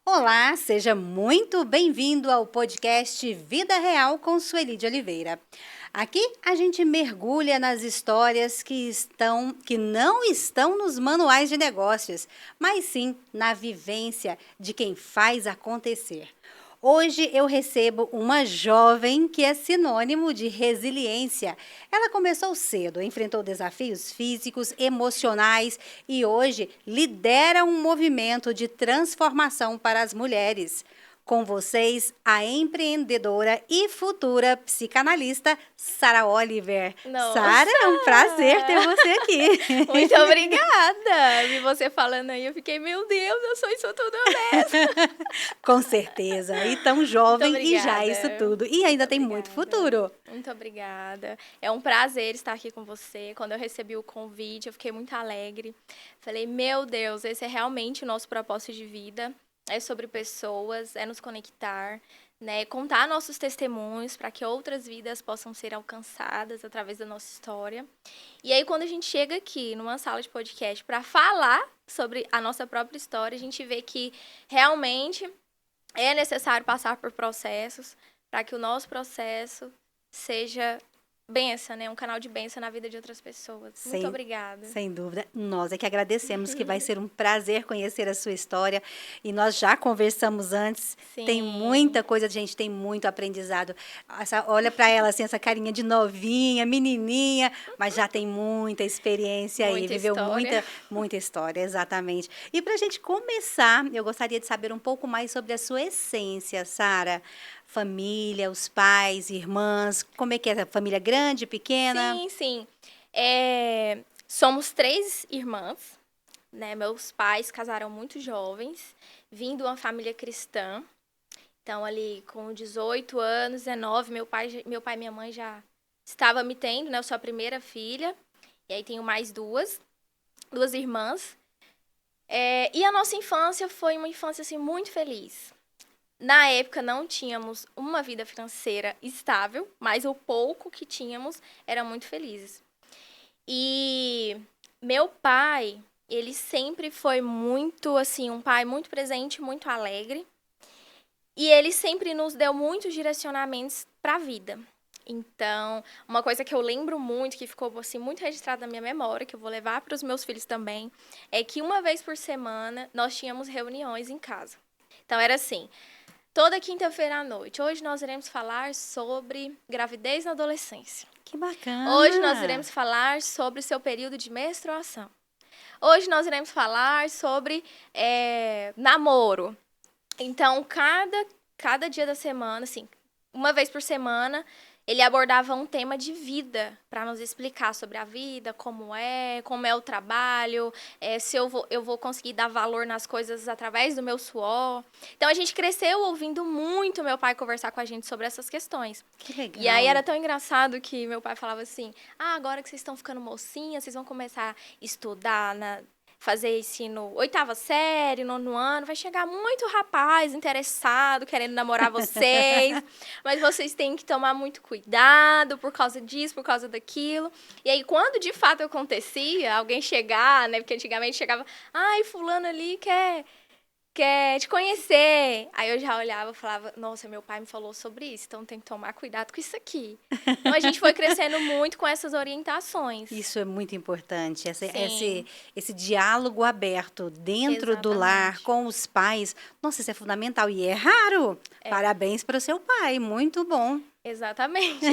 Olá, seja muito bem-vindo ao podcast Vida Real com Sueli de Oliveira. Aqui a gente mergulha nas histórias que não estão nos manuais de negócios, mas sim na vivência de quem faz acontecer. Hoje eu recebo uma jovem que é sinônimo de resiliência. Ela começou cedo, enfrentou desafios físicos, emocionais e hoje lidera um movimento de transformação para as mulheres. Com vocês, a empreendedora e futura psicanalista Sara Oliver. Sara, é um prazer ter você aqui. Muito obrigada. Vi você falando aí, eu fiquei, meu Deus, eu sou isso tudo mesmo. Com certeza. E tão jovem e já isso tudo. E ainda tem muito futuro. Muito obrigada. É um prazer estar aqui com você. Quando eu recebi o convite, eu fiquei muito alegre. Falei, meu Deus, esse é realmente o nosso propósito de vida. É sobre pessoas, é nos conectar, né? Contar nossos testemunhos para que outras vidas possam ser alcançadas através da nossa história. E aí, quando a gente chega aqui numa sala de podcast para falar sobre a nossa própria história, a gente vê que realmente é necessário passar por processos para que o nosso processo seja bênção, né? Um canal de bênção na vida de outras pessoas. Muito obrigada. Sem dúvida. Nós é que agradecemos, que vai ser um prazer conhecer a sua história. E nós já conversamos antes. Sim. Tem muita coisa, gente, tem muito aprendizado. Olha para ela, assim, essa carinha de novinha, menininha, mas já tem muita experiência aí. Viveu muita história, exatamente. E para a gente começar, eu gostaria de saber um pouco mais sobre a sua essência, Sara. Família, os pais, irmãs, como é que é? Família grande, pequena? Sim. Somos 3 irmãs, né? Meus pais casaram muito jovens, vim de uma família cristã. Então, ali com 18 anos, 19, meu pai e minha mãe já estava me tendo, né? Eu sou a primeira filha. E aí tenho mais duas irmãs. E a nossa infância foi uma infância, assim, muito feliz. Na época, não tínhamos uma vida financeira estável, mas o pouco que tínhamos era muito felizes. E meu pai, ele sempre foi muito, assim, um pai muito presente, muito alegre. E ele sempre nos deu muitos direcionamentos para a vida. Então, uma coisa que eu lembro muito, que ficou, assim, muito registrada na minha memória, que eu vou levar para os meus filhos também, é que uma vez por semana nós tínhamos reuniões em casa. Então, era assim... Toda quinta-feira à noite. Hoje nós iremos falar sobre gravidez na adolescência. Que bacana! Hoje nós iremos falar sobre o seu período de menstruação. Hoje nós iremos falar sobre namoro. Então, cada dia da semana, assim, uma vez por semana, ele abordava um tema de vida para nos explicar sobre a vida, como é o trabalho, se eu vou conseguir dar valor nas coisas através do meu suor. Então, a gente cresceu ouvindo muito meu pai conversar com a gente sobre essas questões. Que legal. E aí, era tão engraçado que meu pai falava assim, agora que vocês estão ficando mocinhas, vocês vão começar a estudar fazer ensino 8ª série, 9º ano, vai chegar muito rapaz interessado, querendo namorar vocês, mas vocês têm que tomar muito cuidado por causa disso, por causa daquilo. E aí, quando de fato acontecia, alguém chegar, né, porque antigamente chegava, fulano ali quer te conhecer. Aí eu já olhava e falava, nossa, meu pai me falou sobre isso, então tem que tomar cuidado com isso aqui. Então a gente foi crescendo muito com essas orientações. Isso é muito importante, esse diálogo aberto dentro do lar, com os pais. Nossa, isso é fundamental e é raro. Parabéns para o seu pai, muito bom. Exatamente.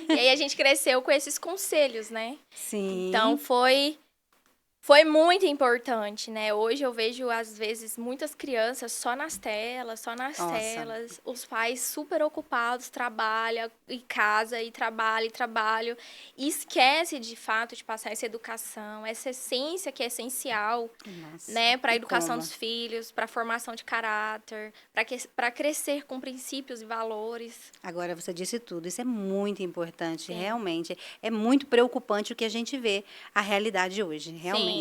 E aí a gente cresceu com esses conselhos, né? Sim. Então foi muito importante, né? Hoje eu vejo, às vezes, muitas crianças só nas telas, os pais super ocupados, trabalham em casa e trabalho, e esquece, de fato, de passar essa educação, essa essência que é essencial, né? Para a educação dos filhos, para a formação de caráter, para crescer com princípios e valores. Agora, você disse tudo, isso é muito importante, realmente. É muito preocupante o que a gente vê, a realidade hoje, realmente.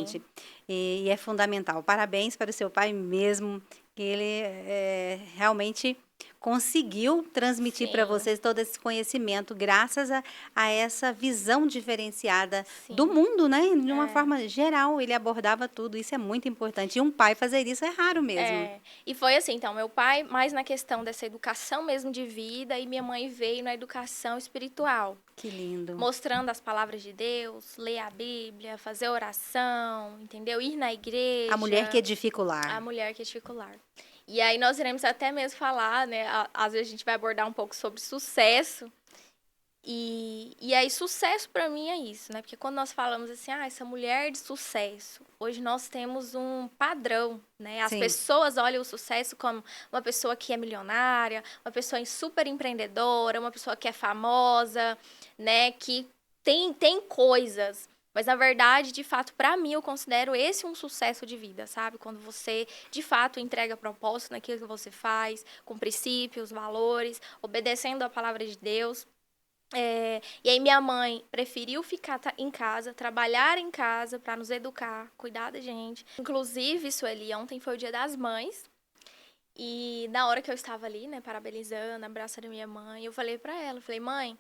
E é fundamental. Parabéns para o seu pai mesmo, que ele realmente conseguiu transmitir para Sim. vocês todo esse conhecimento, graças a essa visão diferenciada do Sim. mundo, né? De uma É. forma geral, ele abordava tudo, isso é muito importante. E um pai fazer isso é raro mesmo. E foi assim, então, meu pai mais na questão dessa educação mesmo de vida e minha mãe veio na educação espiritual, Que lindo. mostrando as palavras de Deus, ler a Bíblia, fazer oração, entendeu? Ir na igreja. A mulher que edifica o lar. A mulher que edifica o lar. E aí nós iremos até mesmo falar, né? Às vezes a gente vai abordar um pouco sobre sucesso. E aí, sucesso para mim é isso, né? Porque quando nós falamos assim, essa mulher de sucesso, hoje nós temos um padrão, né? As Sim. pessoas olham o sucesso como uma pessoa que é milionária, uma pessoa super empreendedora, uma pessoa que é famosa, né? Que tem coisas. Mas, na verdade, de fato, para mim, eu considero esse um sucesso de vida, sabe? Quando você, de fato, entrega propósito naquilo que você faz, com princípios, valores, obedecendo a palavra de Deus. E aí minha mãe preferiu ficar em casa, trabalhar em casa para nos educar, cuidar da gente. Inclusive, Sueli, ontem foi o Dia das Mães. E na hora que eu estava ali, né, parabenizando, abraçando a minha mãe, eu falei para ela, mãe,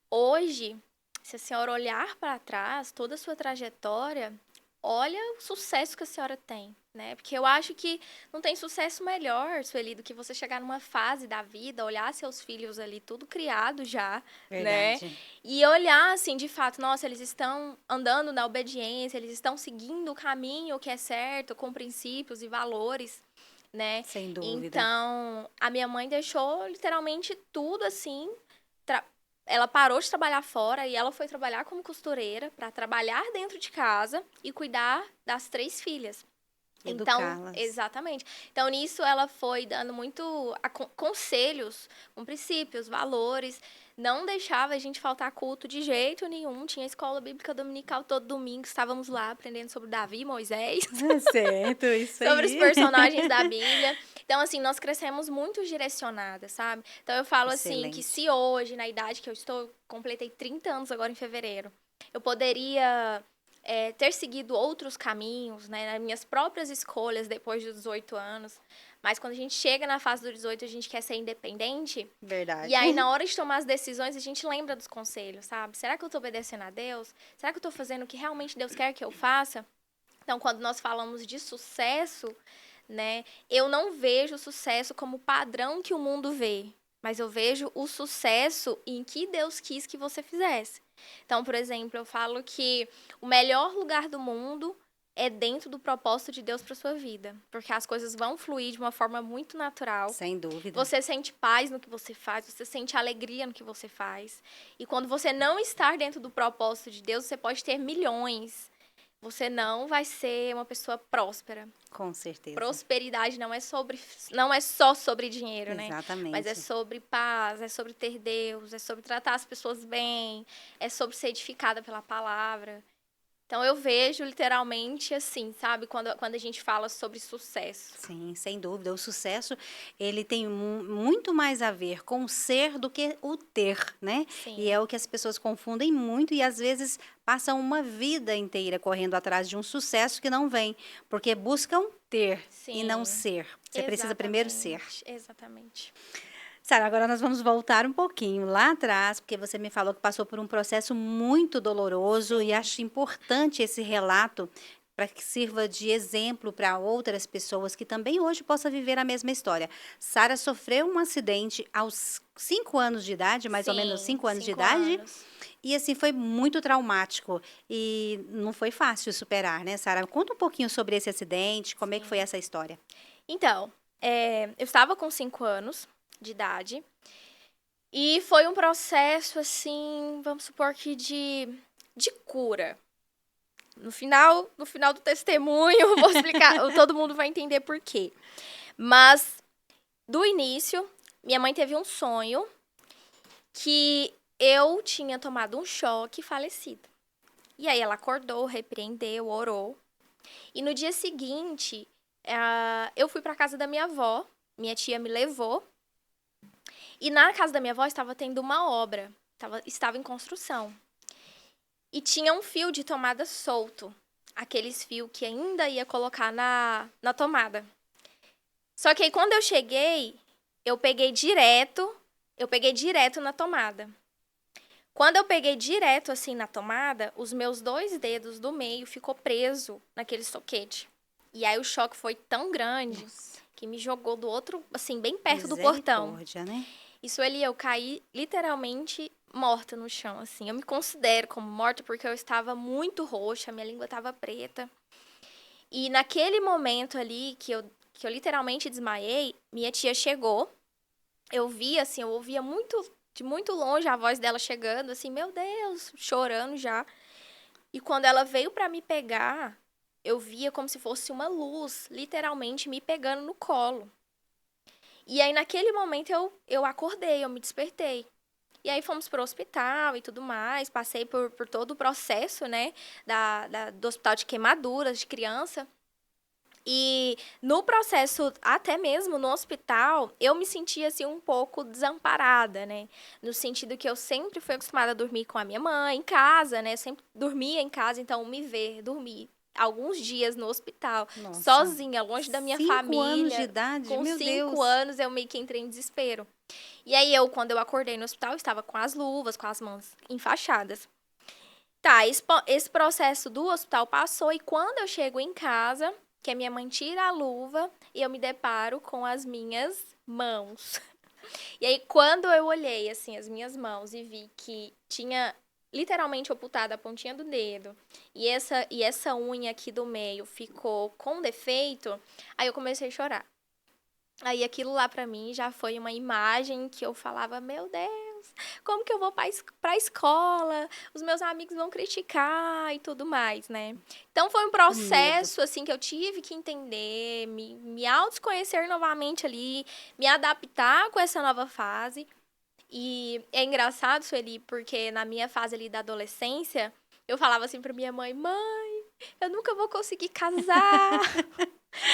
hoje, se a senhora olhar para trás, toda a sua trajetória, olha o sucesso que a senhora tem, né? Porque eu acho que não tem sucesso melhor, Sueli, do que você chegar numa fase da vida, olhar seus filhos ali tudo criado já, Verdade. né? E olhar assim, de fato, nossa, eles estão andando na obediência, eles estão seguindo o caminho que é certo, com princípios e valores, né? Sem dúvida. Então, a minha mãe deixou literalmente tudo assim, ela parou de trabalhar fora e ela foi trabalhar como costureira para trabalhar dentro de casa e cuidar das 3 filhas. Então, exatamente. Então, nisso ela foi dando muito conselhos, com princípios, valores. Não deixava a gente faltar culto de jeito nenhum. Tinha escola bíblica dominical todo domingo. Estávamos lá aprendendo sobre Davi e Moisés. Certo, isso aí. Sobre os personagens da Bíblia. Então, assim, nós crescemos muito direcionadas, sabe? Então, eu falo Excelente. assim, que se hoje, na idade que eu estou, completei 30 anos agora em fevereiro, eu poderia ter seguido outros caminhos, né? Nas minhas próprias escolhas depois dos 18 anos. Mas quando a gente chega na fase do 18, a gente quer ser independente. Verdade. E aí, na hora de tomar as decisões, a gente lembra dos conselhos, sabe? Será que eu tô obedecendo a Deus? Será que eu tô fazendo o que realmente Deus quer que eu faça? Então, quando nós falamos de sucesso, né, eu não vejo o sucesso como padrão que o mundo vê, mas eu vejo o sucesso em que Deus quis que você fizesse. Então, por exemplo, eu falo que o melhor lugar do mundo é dentro do propósito de Deus para sua vida, porque as coisas vão fluir de uma forma muito natural. Sem dúvida. Você sente paz no que você faz, você sente alegria no que você faz. E quando você não está dentro do propósito de Deus, você pode ter milhões. Você não vai ser uma pessoa próspera. Com certeza. Prosperidade não é só sobre dinheiro, né? Exatamente. Mas é sobre paz, é sobre ter Deus, é sobre tratar as pessoas bem, é sobre ser edificada pela palavra. Então, eu vejo literalmente assim, sabe? Quando a gente fala sobre sucesso. Sim, sem dúvida. O sucesso, ele tem muito mais a ver com o ser do que o ter, né? Sim. E é o que as pessoas confundem muito e às vezes passam uma vida inteira correndo atrás de um sucesso que não vem, porque buscam ter e não ser. Você precisa primeiro ser. Exatamente. Sara, agora nós vamos voltar um pouquinho lá atrás, porque você me falou que passou por um processo muito doloroso. Sim. E acho importante esse relato para que sirva de exemplo para outras pessoas que também hoje possam viver a mesma história. Sara sofreu um acidente aos 5 anos de idade, mais ou menos 5 anos de idade. E assim, foi muito traumático e não foi fácil superar, né, Sara? Conta um pouquinho sobre esse acidente, como é que foi essa história? Então, eu estava com 5 anos de idade. E foi um processo, assim, vamos supor que de cura. No final do testemunho, vou explicar, todo mundo vai entender por quê. Mas, do início, minha mãe teve um sonho que eu tinha tomado um choque e falecido. E aí ela acordou, repreendeu, orou. E no dia seguinte, eu fui para casa da minha avó, minha tia me levou. E na casa da minha avó estava tendo uma obra, estava em construção. E tinha um fio de tomada solto, aqueles fios que ainda ia colocar na tomada. Só que aí quando eu cheguei, eu peguei direto na tomada. Quando eu peguei direto, assim, na tomada, os meus 2 dedos do meio ficou preso naquele soquete. E aí o choque foi tão grande que me jogou do outro, assim, bem perto do portão. Né? Isso ali, eu caí literalmente morta no chão, assim. Eu me considero como morta porque eu estava muito roxa, minha língua estava preta. E naquele momento ali que eu literalmente desmaiei, minha tia chegou. Eu vi, assim, eu ouvia de muito longe a voz dela chegando, assim, meu Deus, chorando já. E quando ela veio pra me pegar, eu via como se fosse uma luz, literalmente me pegando no colo. E aí, naquele momento, eu acordei, eu me despertei. E aí, fomos pro hospital e tudo mais. Passei por todo o processo, né, do hospital de queimaduras de criança. E no processo, até mesmo no hospital, eu me sentia, assim, um pouco desamparada, né? No sentido que eu sempre fui acostumada a dormir com a minha mãe, em casa, né? Sempre dormia em casa, então me ver dormir alguns dias no hospital, sozinha, longe da minha 5 anos de família. idade, Com meu 5 Deus. anos, eu meio que entrei em desespero. E aí, quando eu acordei no hospital, estava com as luvas, com as mãos enfaixadas. Tá, esse processo do hospital passou e quando eu chego em casa, que a minha mãe tira a luva e eu me deparo com as minhas mãos. E aí, quando eu olhei, assim, as minhas mãos e vi que tinha literalmente ocultado a pontinha do dedo e essa unha aqui do meio ficou com defeito, aí eu comecei a chorar. Aí aquilo lá pra mim já foi uma imagem que eu falava, meu Deus, como que eu vou pra escola? Os meus amigos vão criticar e tudo mais, né? Então foi um processo, assim, que eu tive que entender, me autoconhecer novamente ali, me adaptar com essa nova fase. E é engraçado, Sueli, porque na minha fase ali da adolescência, eu falava assim pra minha mãe, mãe, eu nunca vou conseguir casar.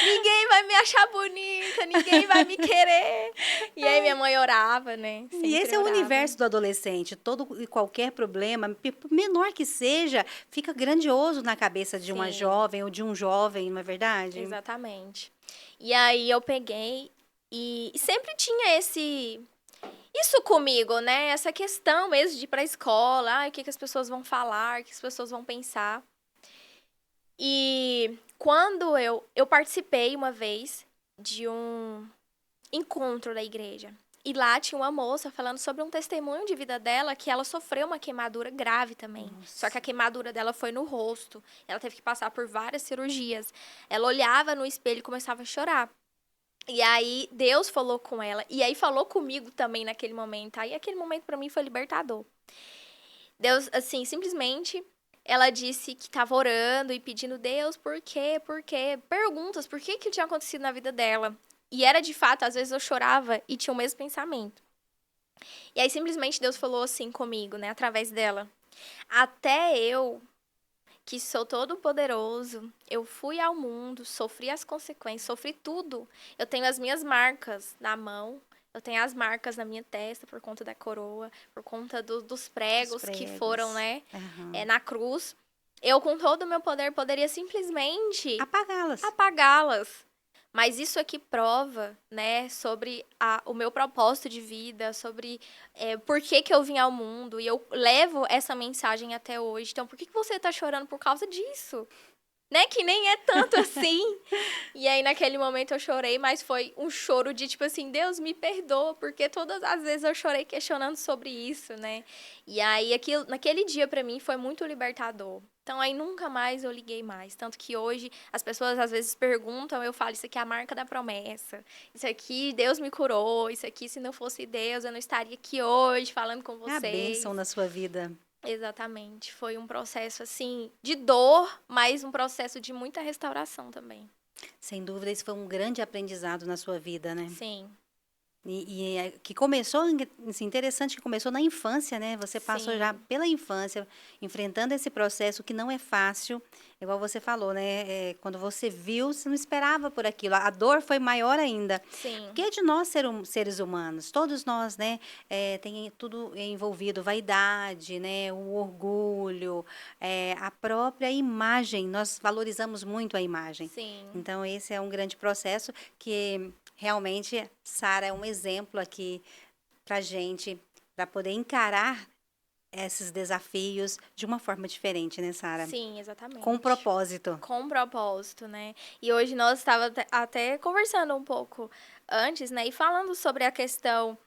Ninguém vai me achar bonita, ninguém vai me querer. E aí minha mãe orava, né? E esse é o universo do adolescente. Todo e qualquer problema, menor que seja, fica grandioso na cabeça de uma jovem ou de um jovem, não é verdade? Exatamente. E aí eu peguei e sempre tinha isso comigo, né? Essa questão mesmo de ir pra escola, o que as pessoas vão falar, o que as pessoas vão pensar. E quando eu participei uma vez de um encontro da igreja. E lá tinha uma moça falando sobre um testemunho de vida dela que ela sofreu uma queimadura grave também. Nossa. Só que a queimadura dela foi no rosto. Ela teve que passar por várias cirurgias. Ela olhava no espelho e começava a chorar. E aí Deus falou com ela. E aí falou comigo também naquele momento. Aí aquele momento pra mim foi libertador. Deus, assim, simplesmente ela disse que estava orando e pedindo, Deus, por quê? Por quê? Perguntas, por que tinha acontecido na vida dela? E era de fato, às vezes eu chorava e tinha o mesmo pensamento. E aí simplesmente Deus falou assim comigo, né, através dela. Até eu, que sou todo poderoso, eu fui ao mundo, sofri as consequências, sofri tudo. Eu tenho as minhas marcas na mão, eu tenho as marcas na minha testa por conta da coroa, por conta dos pregos que foram, né, na cruz. Eu, com todo o meu poder, poderia simplesmente apagá-las. Mas isso aqui prova, né, sobre o meu propósito de vida, sobre por que eu vim ao mundo. E eu levo essa mensagem até hoje. Então, por que você tá chorando por causa disso? Né? Que nem é tanto assim. E aí, naquele momento, eu chorei, mas foi um choro de, tipo assim, Deus, me perdoa, porque todas as vezes eu chorei questionando sobre isso, né? E aí, naquele dia, pra mim, foi muito libertador. Então, aí, nunca mais eu liguei mais. Tanto que hoje, as pessoas, às vezes, perguntam, eu falo, isso aqui é a marca da promessa. Isso aqui, Deus me curou. Isso aqui, se não fosse Deus, eu não estaria aqui hoje, falando com vocês. É a bênção na sua vida. Exatamente. Foi um processo, assim, de dor, mas um processo de muita restauração também. Sem dúvida, isso foi um grande aprendizado na sua vida, né? Sim. E que começou, assim, interessante que começou na infância, né? Você passou já pela infância, enfrentando esse processo que não é fácil, igual você falou, né? Quando você viu, você não esperava por aquilo. A dor foi maior ainda. Sim. Porque é de nós seres humanos, todos nós, né? Tem tudo envolvido, vaidade, né? O orgulho, a própria imagem. Nós valorizamos muito a imagem. Sim. Então, esse é um grande processo que Realmente, Sara é um exemplo aqui pra gente, para poder encarar esses desafios de uma forma diferente, né, Sara? Sim, Com um exatamente. propósito. Com um propósito, né? E hoje nós estávamos até conversando um pouco antes, né? E falando sobre a questão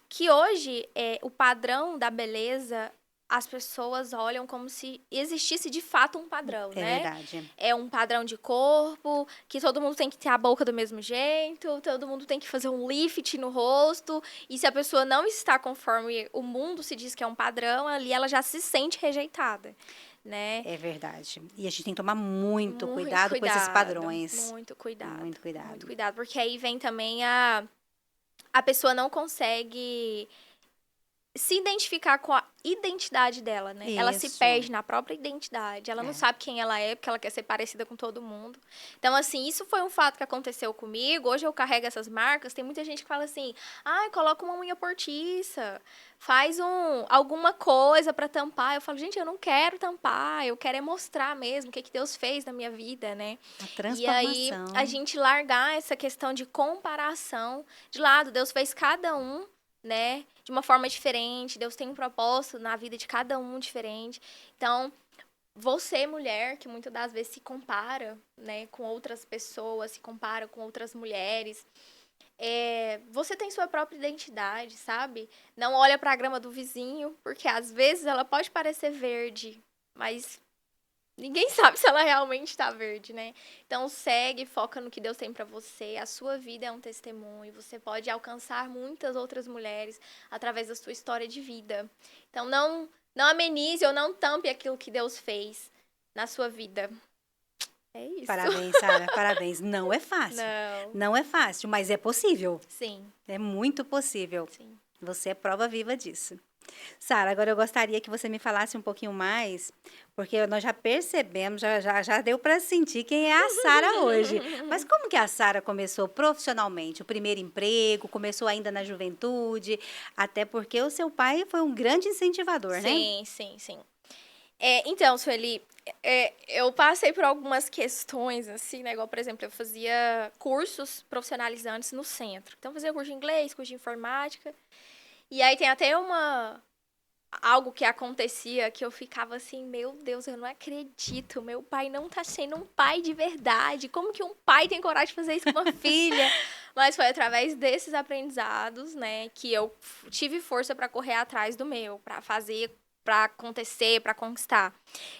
que hoje o padrão da beleza, as pessoas olham como se existisse de fato um padrão, É né? verdade. É um padrão de corpo, que todo mundo tem que ter a boca do mesmo jeito, todo mundo tem que fazer um lift no rosto, e se a pessoa não está conforme o mundo se diz que é um padrão, ali ela já se sente rejeitada, né? É verdade. E a gente tem que tomar muito Muito cuidado com esses cuidado, padrões. muito cuidado, Muito cuidado. muito cuidado, porque aí vem também a pessoa não consegue se identificar com a identidade dela, né? Ela se Isso. perde na própria identidade. Ela não sabe quem ela é, porque ela quer ser parecida com todo mundo. Então, assim, isso foi um fato que aconteceu comigo. Hoje eu carrego essas marcas. Tem muita gente que fala assim: ai, coloca uma unha postiça, faz alguma coisa pra tampar. Eu falo, gente, eu não quero tampar, eu quero é mostrar mesmo o que Deus fez na minha vida, né? A E aí, transformação. a gente largar essa questão de comparação de lado. Deus fez cada um, né, de uma forma diferente. Deus tem um propósito na vida de cada um diferente. Então, você, mulher, que muitas das vezes se compara, né, com outras pessoas, se compara com outras mulheres, você tem sua própria identidade, sabe? Não olha pra grama do vizinho, porque às vezes ela pode parecer verde, mas ninguém sabe se ela realmente tá verde, né? Então segue, foca no que Deus tem pra você. A sua vida é um testemunho. Você pode alcançar muitas outras mulheres através da sua história de vida. Então não amenize ou não tampe aquilo que Deus fez na sua vida. É isso. Parabéns, Sara, parabéns. Não é fácil. Não. Não é fácil, mas é possível. Sim, É muito possível. sim. Você é prova viva disso. Sara, agora eu gostaria que você me falasse um pouquinho mais, porque nós já percebemos, já deu para sentir quem é a Sara hoje. Mas como que a Sara começou profissionalmente? O primeiro emprego, começou ainda na juventude, até porque o seu pai foi um grande incentivador, né? Sim, sim, sim. Então, Sueli, eu passei por algumas questões, assim, né? Igual, por exemplo, eu fazia cursos profissionalizantes no centro. Então, eu fazia curso de inglês, curso de informática. E aí tem até algo que acontecia que eu ficava assim, meu Deus, eu não acredito, meu pai não tá sendo um pai de verdade. Como que um pai tem coragem de fazer isso com uma filha? Mas foi através desses aprendizados, né, que eu tive força para correr atrás do meu, para fazer, para acontecer, para conquistar.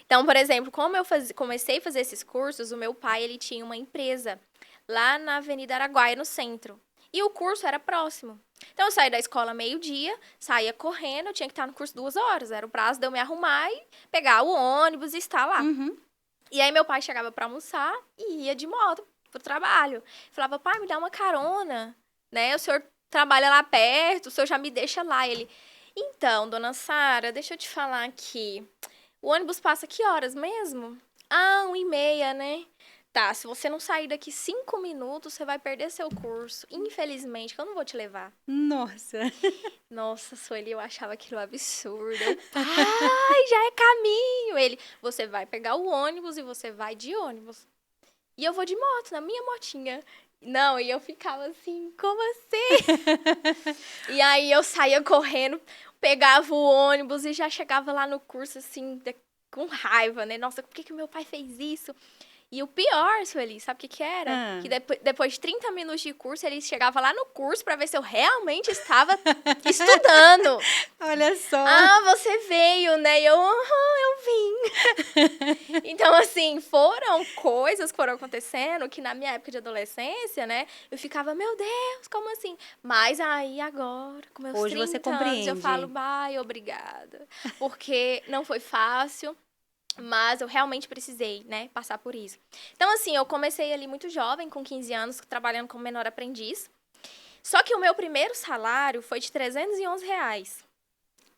Então, por exemplo, como eu comecei a fazer esses cursos, o meu pai, ele tinha uma empresa lá na Avenida Araguaia, no centro. E o curso era próximo. Então, eu saí da escola meio-dia, saía correndo, eu tinha que estar no curso 2 horas. Era o prazo de eu me arrumar e pegar o ônibus e estar lá. Uhum. E aí, meu pai chegava para almoçar e ia de moto pro trabalho. Falava, pai, me dá uma carona, né? O senhor trabalha lá perto, o senhor já me deixa lá. Ele, então, dona Sara, deixa eu te falar aqui. O ônibus passa que horas mesmo? Ah, 1h30, né? Tá, se você não sair daqui 5 minutos, você vai perder seu curso. Infelizmente, que eu não vou te levar. Nossa. Nossa, Sueli, eu achava aquilo absurdo. Pai, já é caminho. Ele, você vai pegar o ônibus e você vai de ônibus. E eu vou de moto, na minha motinha. Não, e eu ficava assim, como assim? E aí eu saía correndo, pegava o ônibus e já chegava lá no curso, assim, com raiva, né? Nossa, por que meu pai fez isso? E o pior, Sueli, sabe o que era? Ah. Que depois de 30 minutos de curso, ele chegava lá no curso pra ver se eu realmente estava estudando. Olha só. Ah, você veio, né? E eu vim. Então, assim, foram coisas que foram acontecendo que na minha época de adolescência, né? Eu ficava, meu Deus, como assim? Mas aí, agora, com meus Hoje 30 você anos, compreende. eu falo, bai, obrigada. Porque não foi fácil. Mas eu realmente precisei, né, passar por isso. Então, assim, eu comecei ali muito jovem, com 15 anos, trabalhando como menor aprendiz. Só que o meu primeiro salário foi de R$311.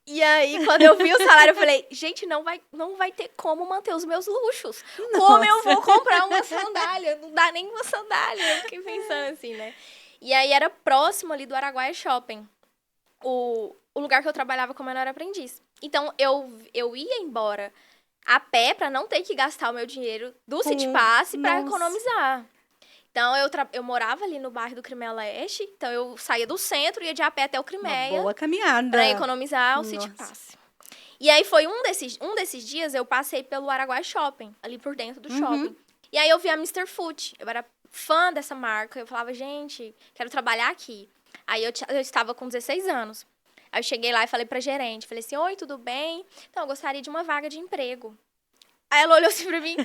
E aí, quando eu vi o salário, eu falei, gente, não vai ter como manter os meus luxos. Nossa. Como eu vou comprar uma sandália? Não dá nem uma sandália. Eu fiquei pensando assim, né? E aí, era próximo ali do Araguaia Shopping, o lugar que eu trabalhava como menor aprendiz. Então, eu ia embora a pé para não ter que gastar o meu dinheiro do City Pass para economizar. Então, eu morava ali no bairro do Crimeia Leste, então eu saía do centro, ia de a pé até o Crimeia. Uma boa caminhada. Pra economizar o City Pass. E aí foi um desses dias, eu passei pelo Araguaia Shopping, ali por dentro do shopping. E aí eu vi a Mr. Food. Eu era fã dessa marca. Eu falava, gente, quero trabalhar aqui. Aí eu estava com 16 anos. Aí eu cheguei lá e falei pra gerente. Falei assim, oi, tudo bem? Então, eu gostaria de uma vaga de emprego. Aí ela olhou assim pra mim,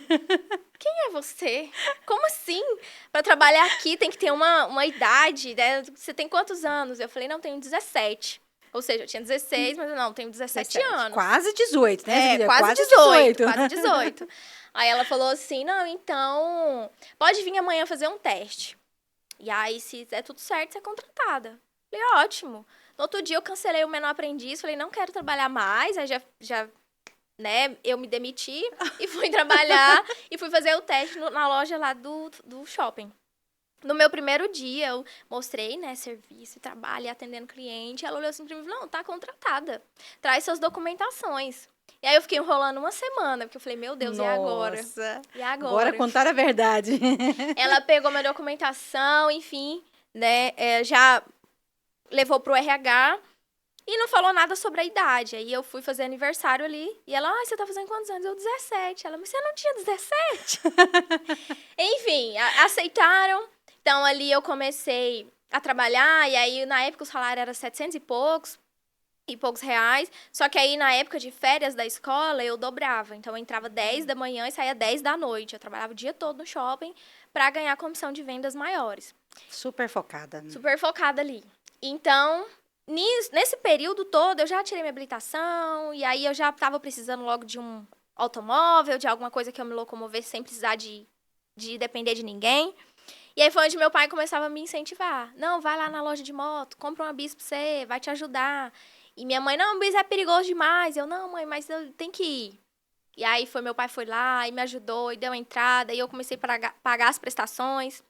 quem é você? Como assim? Pra trabalhar aqui tem que ter uma idade, né? Você tem quantos anos? Eu falei, não, tenho 17. Ou seja, eu tinha 16, mas eu não, tenho 17 anos. Quase 18, né? Quase 18, quase 18. Aí ela falou assim, não, então, pode vir amanhã fazer um teste. E aí, se der tudo certo, você é contratada. Falei, ótimo. No outro dia, eu cancelei o menor aprendiz, falei, não quero trabalhar mais. Aí já né, eu me demiti e fui trabalhar e fui fazer o teste na loja lá do shopping. No meu primeiro dia, eu mostrei, né, serviço, trabalho, atendendo cliente. Ela olhou assim pra mim e falou, não, tá contratada. Traz suas documentações. E aí eu fiquei enrolando uma semana, porque eu falei, meu Deus, Nossa. e agora? E agora? Agora contar a verdade. Ela pegou minha documentação, enfim, né, já levou pro RH e não falou nada sobre a idade. Aí eu fui fazer aniversário ali, e ela, você tá fazendo quantos anos? Eu, 17. Ela, mas você não tinha 17? Enfim, aceitaram. Então, ali eu comecei a trabalhar, e aí, na época, o salário era 700 e poucos reais. Só que aí, na época de férias da escola, eu dobrava. Então, eu entrava 10 da manhã e saía 10 da noite. Eu trabalhava o dia todo no shopping para ganhar comissão de vendas maiores. Super focada. Super focada ali. Então, nesse período todo, eu já tirei minha habilitação, e aí eu já estava precisando logo de um automóvel, de alguma coisa que eu me locomovesse sem precisar de depender de ninguém. E aí foi onde meu pai começava a me incentivar. Não, vai lá na loja de moto, compra uma bis pra você, vai te ajudar. E minha mãe, não, bis é perigoso demais. Eu, não, mãe, mas eu tenho que ir. E aí meu pai foi lá e me ajudou e deu a entrada. E eu comecei a pagar as prestações.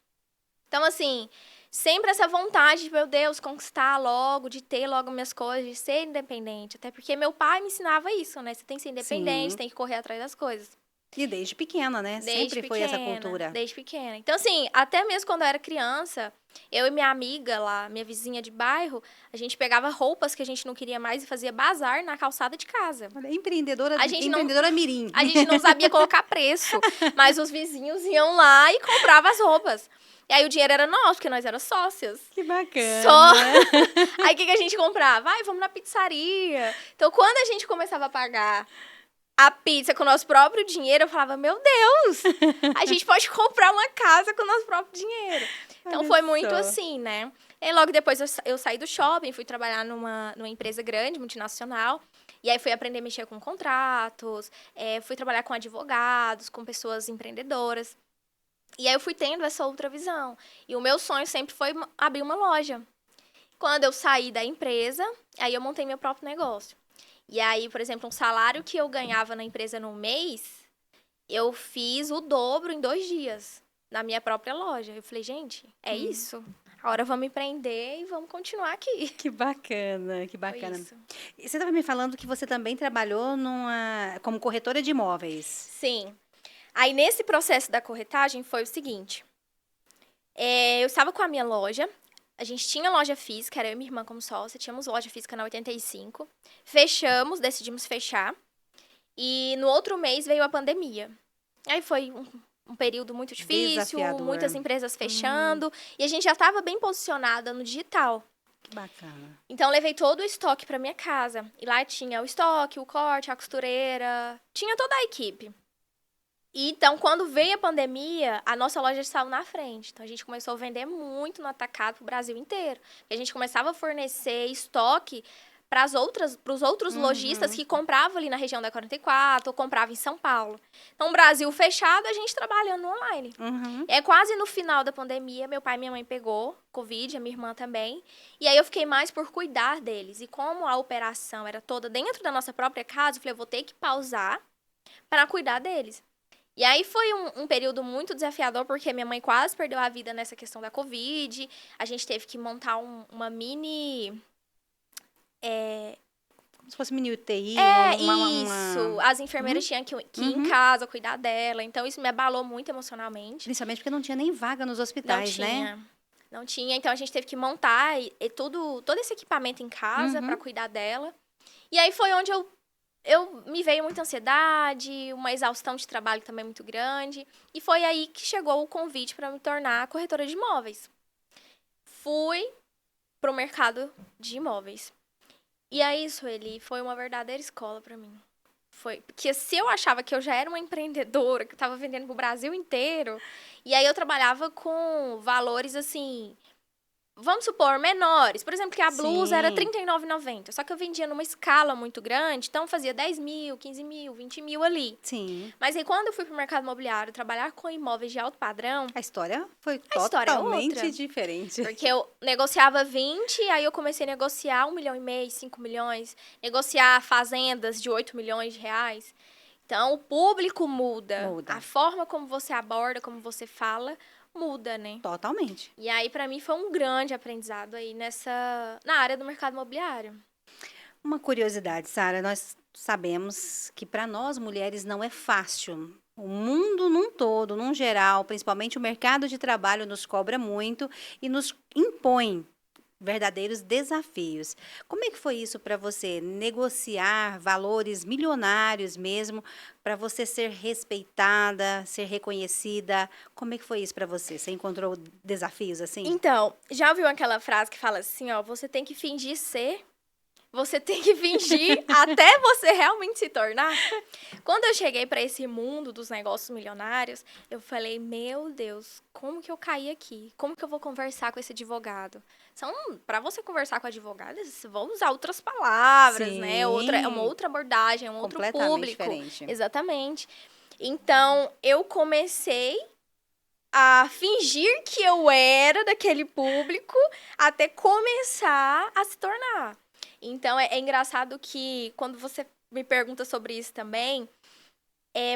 Então, assim, sempre essa vontade de, meu Deus, conquistar logo, de ter logo minhas coisas, de ser independente. Até porque meu pai me ensinava isso, né? Você tem que ser independente, Sim. tem que correr atrás das coisas. E desde pequena, né? Sempre foi essa cultura. Desde pequena. Então, assim, até mesmo quando eu era criança, eu e minha amiga lá, minha vizinha de bairro, a gente pegava roupas que a gente não queria mais e fazia bazar na calçada de casa. Olha, empreendedora mirim. A gente não sabia colocar preço, mas os vizinhos iam lá e compravam as roupas. E aí o dinheiro era nosso, porque nós éramos sócias. Que bacana. Aí o que a gente comprava? Vamos na pizzaria. Então, quando a gente começava a pagar a pizza com o nosso próprio dinheiro, eu falava, meu Deus, a gente pode comprar uma casa com o nosso próprio dinheiro. Então, Olha foi muito só. assim, né? E aí, logo depois, eu saí do shopping, fui trabalhar numa empresa grande, multinacional. E aí, fui aprender a mexer com contratos, fui trabalhar com advogados, com pessoas empreendedoras. E aí, eu fui tendo essa outra visão. E o meu sonho sempre foi abrir uma loja. Quando eu saí da empresa, aí eu montei meu próprio negócio. E aí, por exemplo, um salário que eu ganhava na empresa no mês, eu fiz o dobro em 2 dias, na minha própria loja. Eu falei, gente, é isso. Agora vamos empreender e vamos continuar aqui. Que bacana, que bacana. Foi isso. E você estava me falando que você também trabalhou como corretora de imóveis. Sim. Aí, nesse processo da corretagem, foi o seguinte. Eu estava com a minha loja. A gente tinha loja física, era eu e minha irmã como sócia. Tínhamos loja física na 85. Fechamos, decidimos fechar. E no outro mês veio a pandemia. Aí foi um período muito difícil, Desafiador. muitas empresas fechando. E a gente já estava bem posicionada no digital. Que bacana. Então, levei todo o estoque para minha casa. E lá tinha o estoque, o corte, a costureira. Tinha toda a equipe. E então, quando veio a pandemia, a nossa loja saiu na frente. Então, a gente começou a vender muito no atacado pro Brasil inteiro. E a gente começava a fornecer estoque para os outros lojistas que compravam ali na região da 44 ou compravam em São Paulo. Então, Brasil fechado, a gente trabalhando online. Quase no final da pandemia, meu pai e minha mãe pegou Covid, a minha irmã também. E aí, eu fiquei mais por cuidar deles. E como a operação era toda dentro da nossa própria casa, eu falei, eu vou ter que pausar para cuidar deles. E aí foi um período muito desafiador, porque minha mãe quase perdeu a vida nessa questão da Covid. A gente teve que montar uma mini... como se fosse mini UTI. Isso. As enfermeiras tinham que ir em casa, cuidar dela. Então, isso me abalou muito emocionalmente. Principalmente porque não tinha nem vaga nos hospitais, né? Não tinha. Então, a gente teve que montar todo esse equipamento em casa para cuidar dela. E aí, foi onde me veio muita ansiedade, uma exaustão de trabalho também muito grande. E foi aí que chegou o convite para me tornar corretora de imóveis. Fui pro mercado de imóveis. E aí, Sueli, foi uma verdadeira escola para mim. Porque se eu achava que eu já era uma empreendedora, que eu estava vendendo pro Brasil inteiro, e aí eu trabalhava com valores, assim, vamos supor, menores. Por exemplo, que a blusa era R$ 39,90. Só que eu vendia numa escala muito grande, então fazia 10 mil, 15 mil, 20 mil ali. Sim. Mas aí, quando eu fui pro mercado imobiliário trabalhar com imóveis de alto padrão... A história foi totalmente diferente. Porque eu negociava 20, aí eu comecei a negociar 1,5 milhão, 5 milhões. Negociar fazendas de 8 milhões de reais. Então, o público muda. A forma como você aborda, como você fala... muda, né? Totalmente. E aí, pra mim, foi um grande aprendizado aí na área do mercado imobiliário. Uma curiosidade, Sara, nós sabemos que para nós mulheres não é fácil. O mundo num todo, num geral, principalmente o mercado de trabalho nos cobra muito e nos impõe verdadeiros desafios. Como é que foi isso para você? Negociar valores milionários mesmo, para você ser respeitada, ser reconhecida. Como é que foi isso para você? Você encontrou desafios assim? Então, já ouviu aquela frase que fala assim, ó, você tem que fingir ser, você tem que fingir até você realmente se tornar? Quando eu cheguei para esse mundo dos negócios milionários, eu falei, meu Deus, como que eu caí aqui? Como que eu vou conversar com esse advogado? Para você conversar com advogado, você vai usar outras palavras, né? É uma outra abordagem, é um outro público. Diferente. Exatamente. Então, eu comecei a fingir que eu era daquele público até começar a se tornar. Então, é engraçado que quando você me pergunta sobre isso também,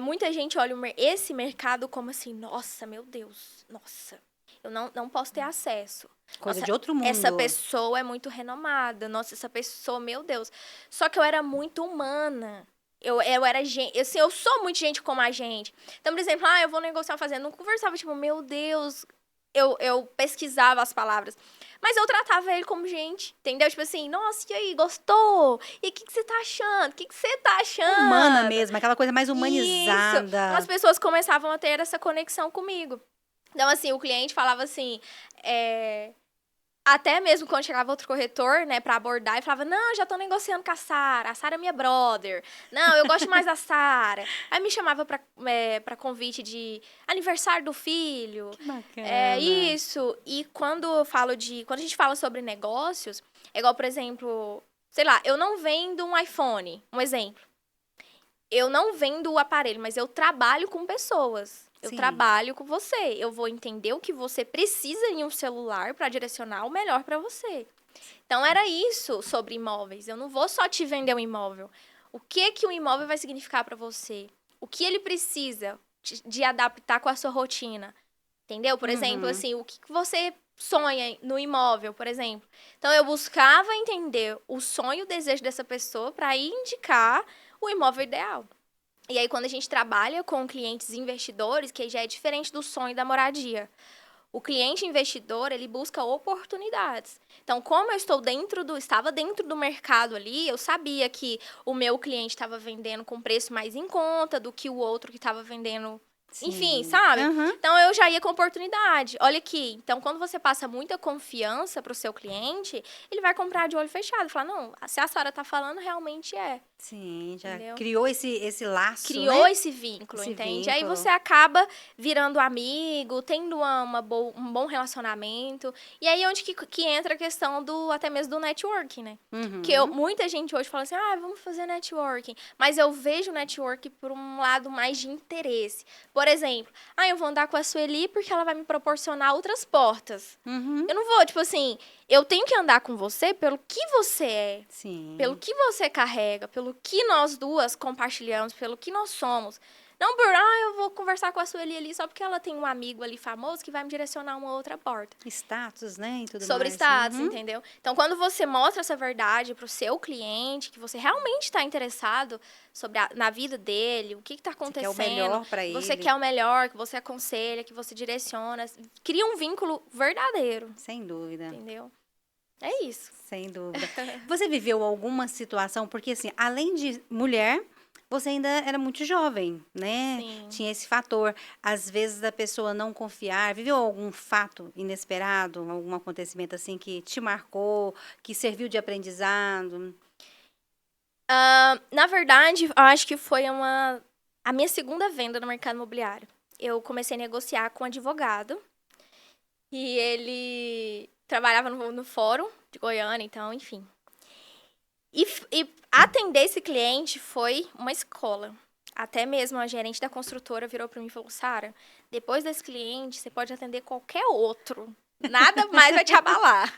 muita gente olha esse mercado como assim, nossa, meu Deus, nossa, eu não posso ter acesso. Coisa Nossa, de outro mundo. Essa pessoa é muito renomada, nossa, essa pessoa, meu Deus. Só que eu era muito humana. Eu era gente, assim, eu sou muito gente como a gente. Então, por exemplo, eu vou negociar uma fazenda, não conversava, tipo, meu Deus, eu pesquisava as palavras. Mas eu tratava ele como gente, entendeu? Tipo assim, nossa, e aí, gostou? E o que você tá achando? O que você tá achando? Humana mesmo, aquela coisa mais humanizada. Isso. Então, as pessoas começavam a ter essa conexão comigo. Então, assim, o cliente falava assim, até mesmo quando chegava outro corretor, né, pra abordar, e falava, não, já tô negociando com a Sara é minha brother. Não, eu gosto mais da Sara. Aí me chamava pra convite de aniversário do filho. Que bacana. Isso. E quando a gente fala sobre negócios, é igual, por exemplo, sei lá, eu não vendo um iPhone, um exemplo. Eu não vendo o aparelho, mas eu trabalho com pessoas. Eu trabalho com você. Eu vou entender o que você precisa em um celular para direcionar o melhor para você. Então, era isso sobre imóveis. Eu não vou só te vender um imóvel. O que o imóvel vai significar para você? O que ele precisa de adaptar com a sua rotina? Entendeu? Por exemplo, assim, o que você sonha no imóvel, por exemplo. Então, eu buscava entender o sonho e o desejo dessa pessoa para indicar o imóvel ideal. E aí, quando a gente trabalha com clientes investidores, que já é diferente do sonho da moradia. O cliente investidor, ele busca oportunidades. Então, como eu estava dentro do mercado ali, eu sabia que o meu cliente estava vendendo com preço mais em conta do que o outro que estava vendendo. Sim. Enfim, sabe? Então, eu já ia com oportunidade. Olha aqui, então, quando você passa muita confiança para o seu cliente, ele vai comprar de olho fechado. Fala, não, se a Sara tá falando, realmente é. Sim, já entendeu? Criou esse laço, Criou né? esse vínculo, entende? Vínculo. Aí você acaba virando amigo, tendo um bom relacionamento. E aí onde que entra a questão até mesmo do networking, né? Que muita gente hoje fala assim, vamos fazer networking. Mas eu vejo o networking por um lado mais de interesse. Por exemplo, eu vou andar com a Sueli porque ela vai me proporcionar outras portas. Eu não vou, tipo assim, eu tenho que andar com você pelo que você é. Sim. Pelo que você carrega, pelo que nós duas compartilhamos, pelo que nós somos. Não eu vou conversar com a Sueli ali só porque ela tem um amigo ali famoso que vai me direcionar a uma outra porta. Status, né? E tudo Sobre mais. status, entendeu? Então, quando você mostra essa verdade pro seu cliente, que você realmente está interessado na vida dele, o que está acontecendo. Você quer o melhor para ele. Você quer o melhor, que você aconselha, que você direciona. Cria um vínculo verdadeiro. Sem dúvida. Entendeu? É isso. Sem dúvida. Você viveu alguma situação, porque assim, além de mulher, você ainda era muito jovem, né? Sim. Tinha esse fator. Às vezes a pessoa não confiar. Viveu algum fato inesperado, algum acontecimento assim que te marcou, que serviu de aprendizado? Na verdade, eu acho que foi a minha segunda venda no mercado imobiliário. Eu comecei a negociar com um advogado e ele trabalhava no fórum de Goiânia, então, enfim. E atender esse cliente foi uma escola. Até mesmo a gerente da construtora virou para mim e falou, Sara, depois desse cliente, você pode atender qualquer outro. Nada mais vai te abalar.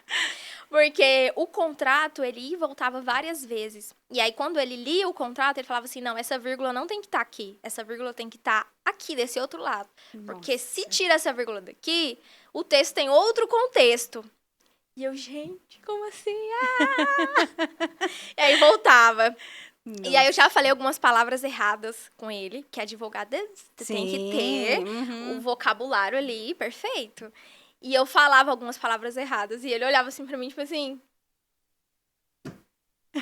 Porque o contrato, ele ia e voltava várias vezes. E aí, quando ele lia o contrato, ele falava assim, não, essa vírgula não tem que estar aqui. Essa vírgula tem que estar aqui, desse outro lado. Porque se tira essa vírgula daqui, o texto tem outro contexto. E eu, gente, como assim? E aí, voltava. Nossa. E aí, eu já falei algumas palavras erradas com ele, que advogada tem que ter o vocabulário ali perfeito. E eu falava algumas palavras erradas. E ele olhava assim pra mim, tipo assim...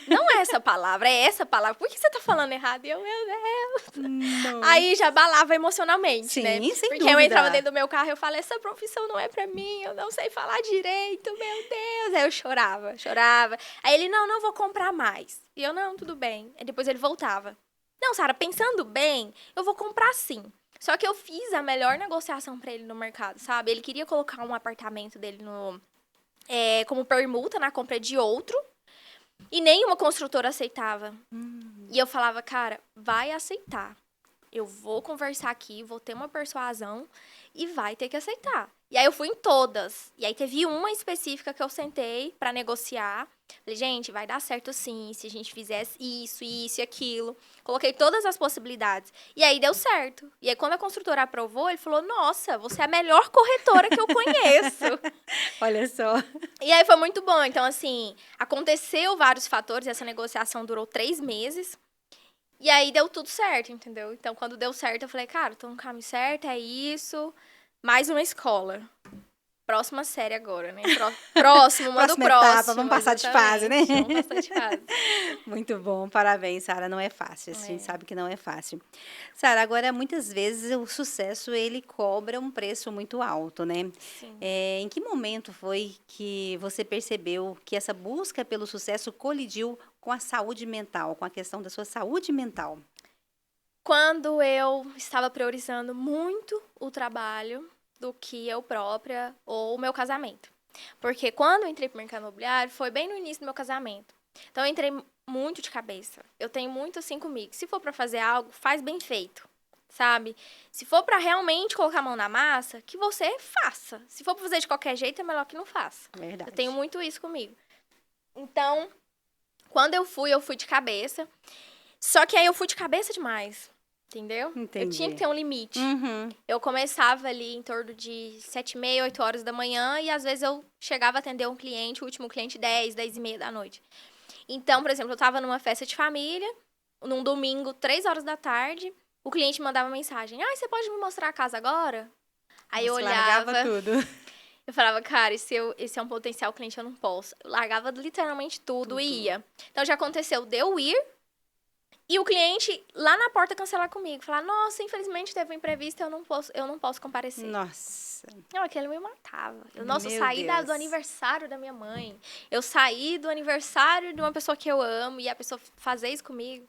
Não é essa palavra, é essa palavra. Por que você tá falando errado? E eu, meu Deus. Nossa. Aí já abalava emocionalmente, sim, né? Sem Porque dúvida. eu entrava dentro do meu carro e eu falei, essa profissão não é pra mim, eu não sei falar direito, meu Deus. Aí eu chorava. Aí ele, não vou comprar mais. E eu, não, tudo bem. Aí depois ele voltava. Não, Sara, pensando bem, eu vou comprar sim. Só que eu fiz a melhor negociação pra ele no mercado, sabe? Ele queria colocar um apartamento dele como permuta na compra de outro. E nenhuma construtora aceitava. E eu falava, cara, vai aceitar. Eu vou conversar aqui, vou ter uma persuasão e vai ter que aceitar. E aí eu fui em todas. E aí teve uma específica que eu sentei pra negociar. Falei, gente, vai dar certo sim, se a gente fizesse isso e aquilo. Coloquei todas as possibilidades. E aí deu certo. E aí quando a construtora aprovou, ele falou, nossa, você é a melhor corretora que eu conheço. Olha só. E aí foi muito bom. Então, assim, aconteceu vários fatores. Essa negociação durou 3 meses. E aí deu tudo certo, entendeu? Então, quando deu certo, eu falei, cara, tô no caminho certo, é isso. Mais uma escola. Próxima série agora, né? Próximo, manda o próximo. Etapa, vamos passar de fase, né? Vamos passar de fase. Muito bom, parabéns, Sara. Não é fácil, a gente sabe que não é fácil. Sara, agora, muitas vezes, o sucesso, ele cobra um preço muito alto, né? Sim. Em que momento foi que você percebeu que essa busca pelo sucesso colidiu com a saúde mental, com a questão da sua saúde mental? Quando eu estava priorizando muito o trabalho do que eu própria ou o meu casamento. Porque quando eu entrei pro mercado imobiliário, foi bem no início do meu casamento. Então, eu entrei muito de cabeça. Eu tenho muito assim comigo. Se for pra fazer algo, faz bem feito, sabe? Se for pra realmente colocar a mão na massa, que você faça. Se for pra fazer de qualquer jeito, é melhor que não faça. Verdade. Eu tenho muito isso comigo. Então, quando eu fui de cabeça. Só que aí eu fui de cabeça demais. Entendeu? Entendi. Eu tinha que ter um limite. Eu começava ali em torno de 7h30, 8 horas da manhã e às vezes eu chegava a atender um cliente, o último cliente 10h30 da noite. Então, por exemplo, eu tava numa festa de família, num domingo, 3 horas da tarde, o cliente mandava mensagem, você pode me mostrar a casa agora? Aí eu olhava... largava tudo. Eu falava, cara, esse é um potencial cliente, eu não posso. Eu largava literalmente tudo e ia. Então, já aconteceu de eu ir, e o cliente lá na porta cancelar comigo. Falar, nossa, infelizmente teve um imprevisto, eu não posso comparecer. Nossa. Não, aquele me matava. Eu saí do aniversário da minha mãe. Eu saí do aniversário de uma pessoa que eu amo e a pessoa fazer isso comigo.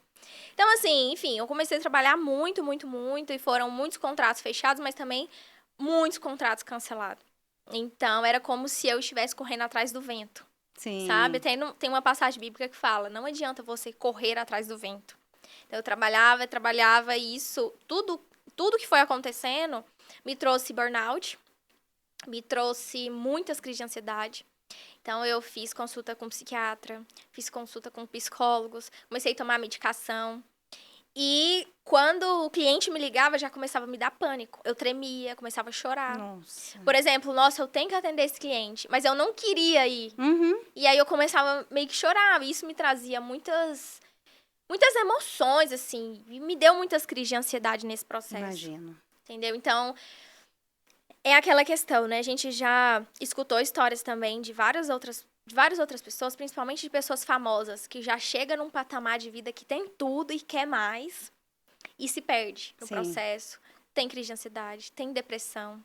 Então, assim, enfim, eu comecei a trabalhar muito, muito, muito. E foram muitos contratos fechados, mas também muitos contratos cancelados. Então, era como se eu estivesse correndo atrás do vento. Sim. Sabe? Tem uma passagem bíblica que fala, não adianta você correr atrás do vento. Então, eu trabalhava e isso, tudo que foi acontecendo me trouxe burnout, me trouxe muitas crises de ansiedade. Então, eu fiz consulta com psiquiatra, fiz consulta com psicólogos, comecei a tomar medicação. E quando o cliente me ligava, já começava a me dar pânico. Eu tremia, começava a chorar. Nossa. Por exemplo, nossa, eu tenho que atender esse cliente, mas eu não queria ir. Uhum. E aí eu começava meio que chorar. E isso me trazia muitas emoções, assim. E me deu muitas crises de ansiedade nesse processo. Imagino. Entendeu? Então, é aquela questão, né? A gente já escutou histórias também de várias outras pessoas, principalmente de pessoas famosas, que já chegam num patamar de vida que tem tudo e quer mais e se perde no Sim. processo. Tem crise de ansiedade, tem depressão.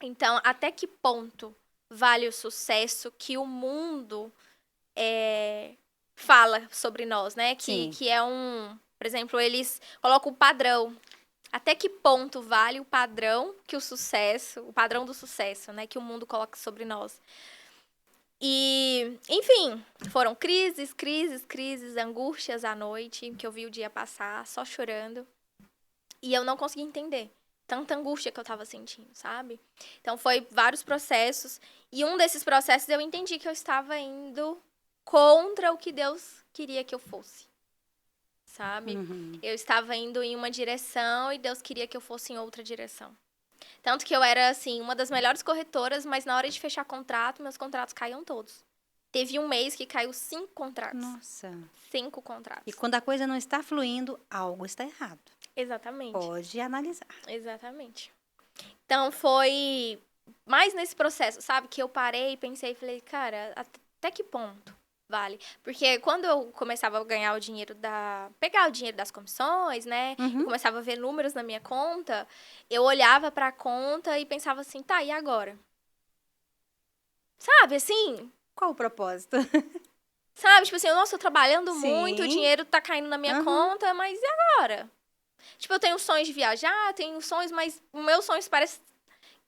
Então, até que ponto vale o sucesso que o mundo fala sobre nós, né? Sim. Que é por exemplo, eles colocam o padrão. Até que ponto vale o padrão que o padrão do sucesso, né? Que o mundo coloca sobre nós. E, enfim, foram crises, angústias à noite, que eu vi o dia passar, só chorando. E eu não conseguia entender tanta angústia que eu tava sentindo, sabe? Então, foi vários processos. E um desses processos eu entendi que eu estava indo contra o que Deus queria que eu fosse, sabe? Uhum. Eu estava indo em uma direção e Deus queria que eu fosse em outra direção. Tanto que eu era, assim, uma das melhores corretoras, mas na hora de fechar contrato, meus contratos caíam todos. Teve um mês que caiu 5 contratos. Nossa. 5 contratos. E quando a coisa não está fluindo, algo está errado. Exatamente. Pode analisar. Exatamente. Então, foi mais nesse processo, sabe? Que eu parei e pensei e falei, cara, até que ponto vale? Porque quando eu começava a ganhar o dinheiro pegar o dinheiro das comissões, né? Uhum. Eu começava a ver números na minha conta, eu olhava pra conta e pensava assim, tá, e agora? Sabe, assim? Qual o propósito? Sabe, tipo assim, nossa, eu tô trabalhando Sim. muito, o dinheiro tá caindo na minha Uhum. conta, mas e agora? Tipo, eu tenho sonhos de viajar, tenho sonhos, mas os meus sonhos parece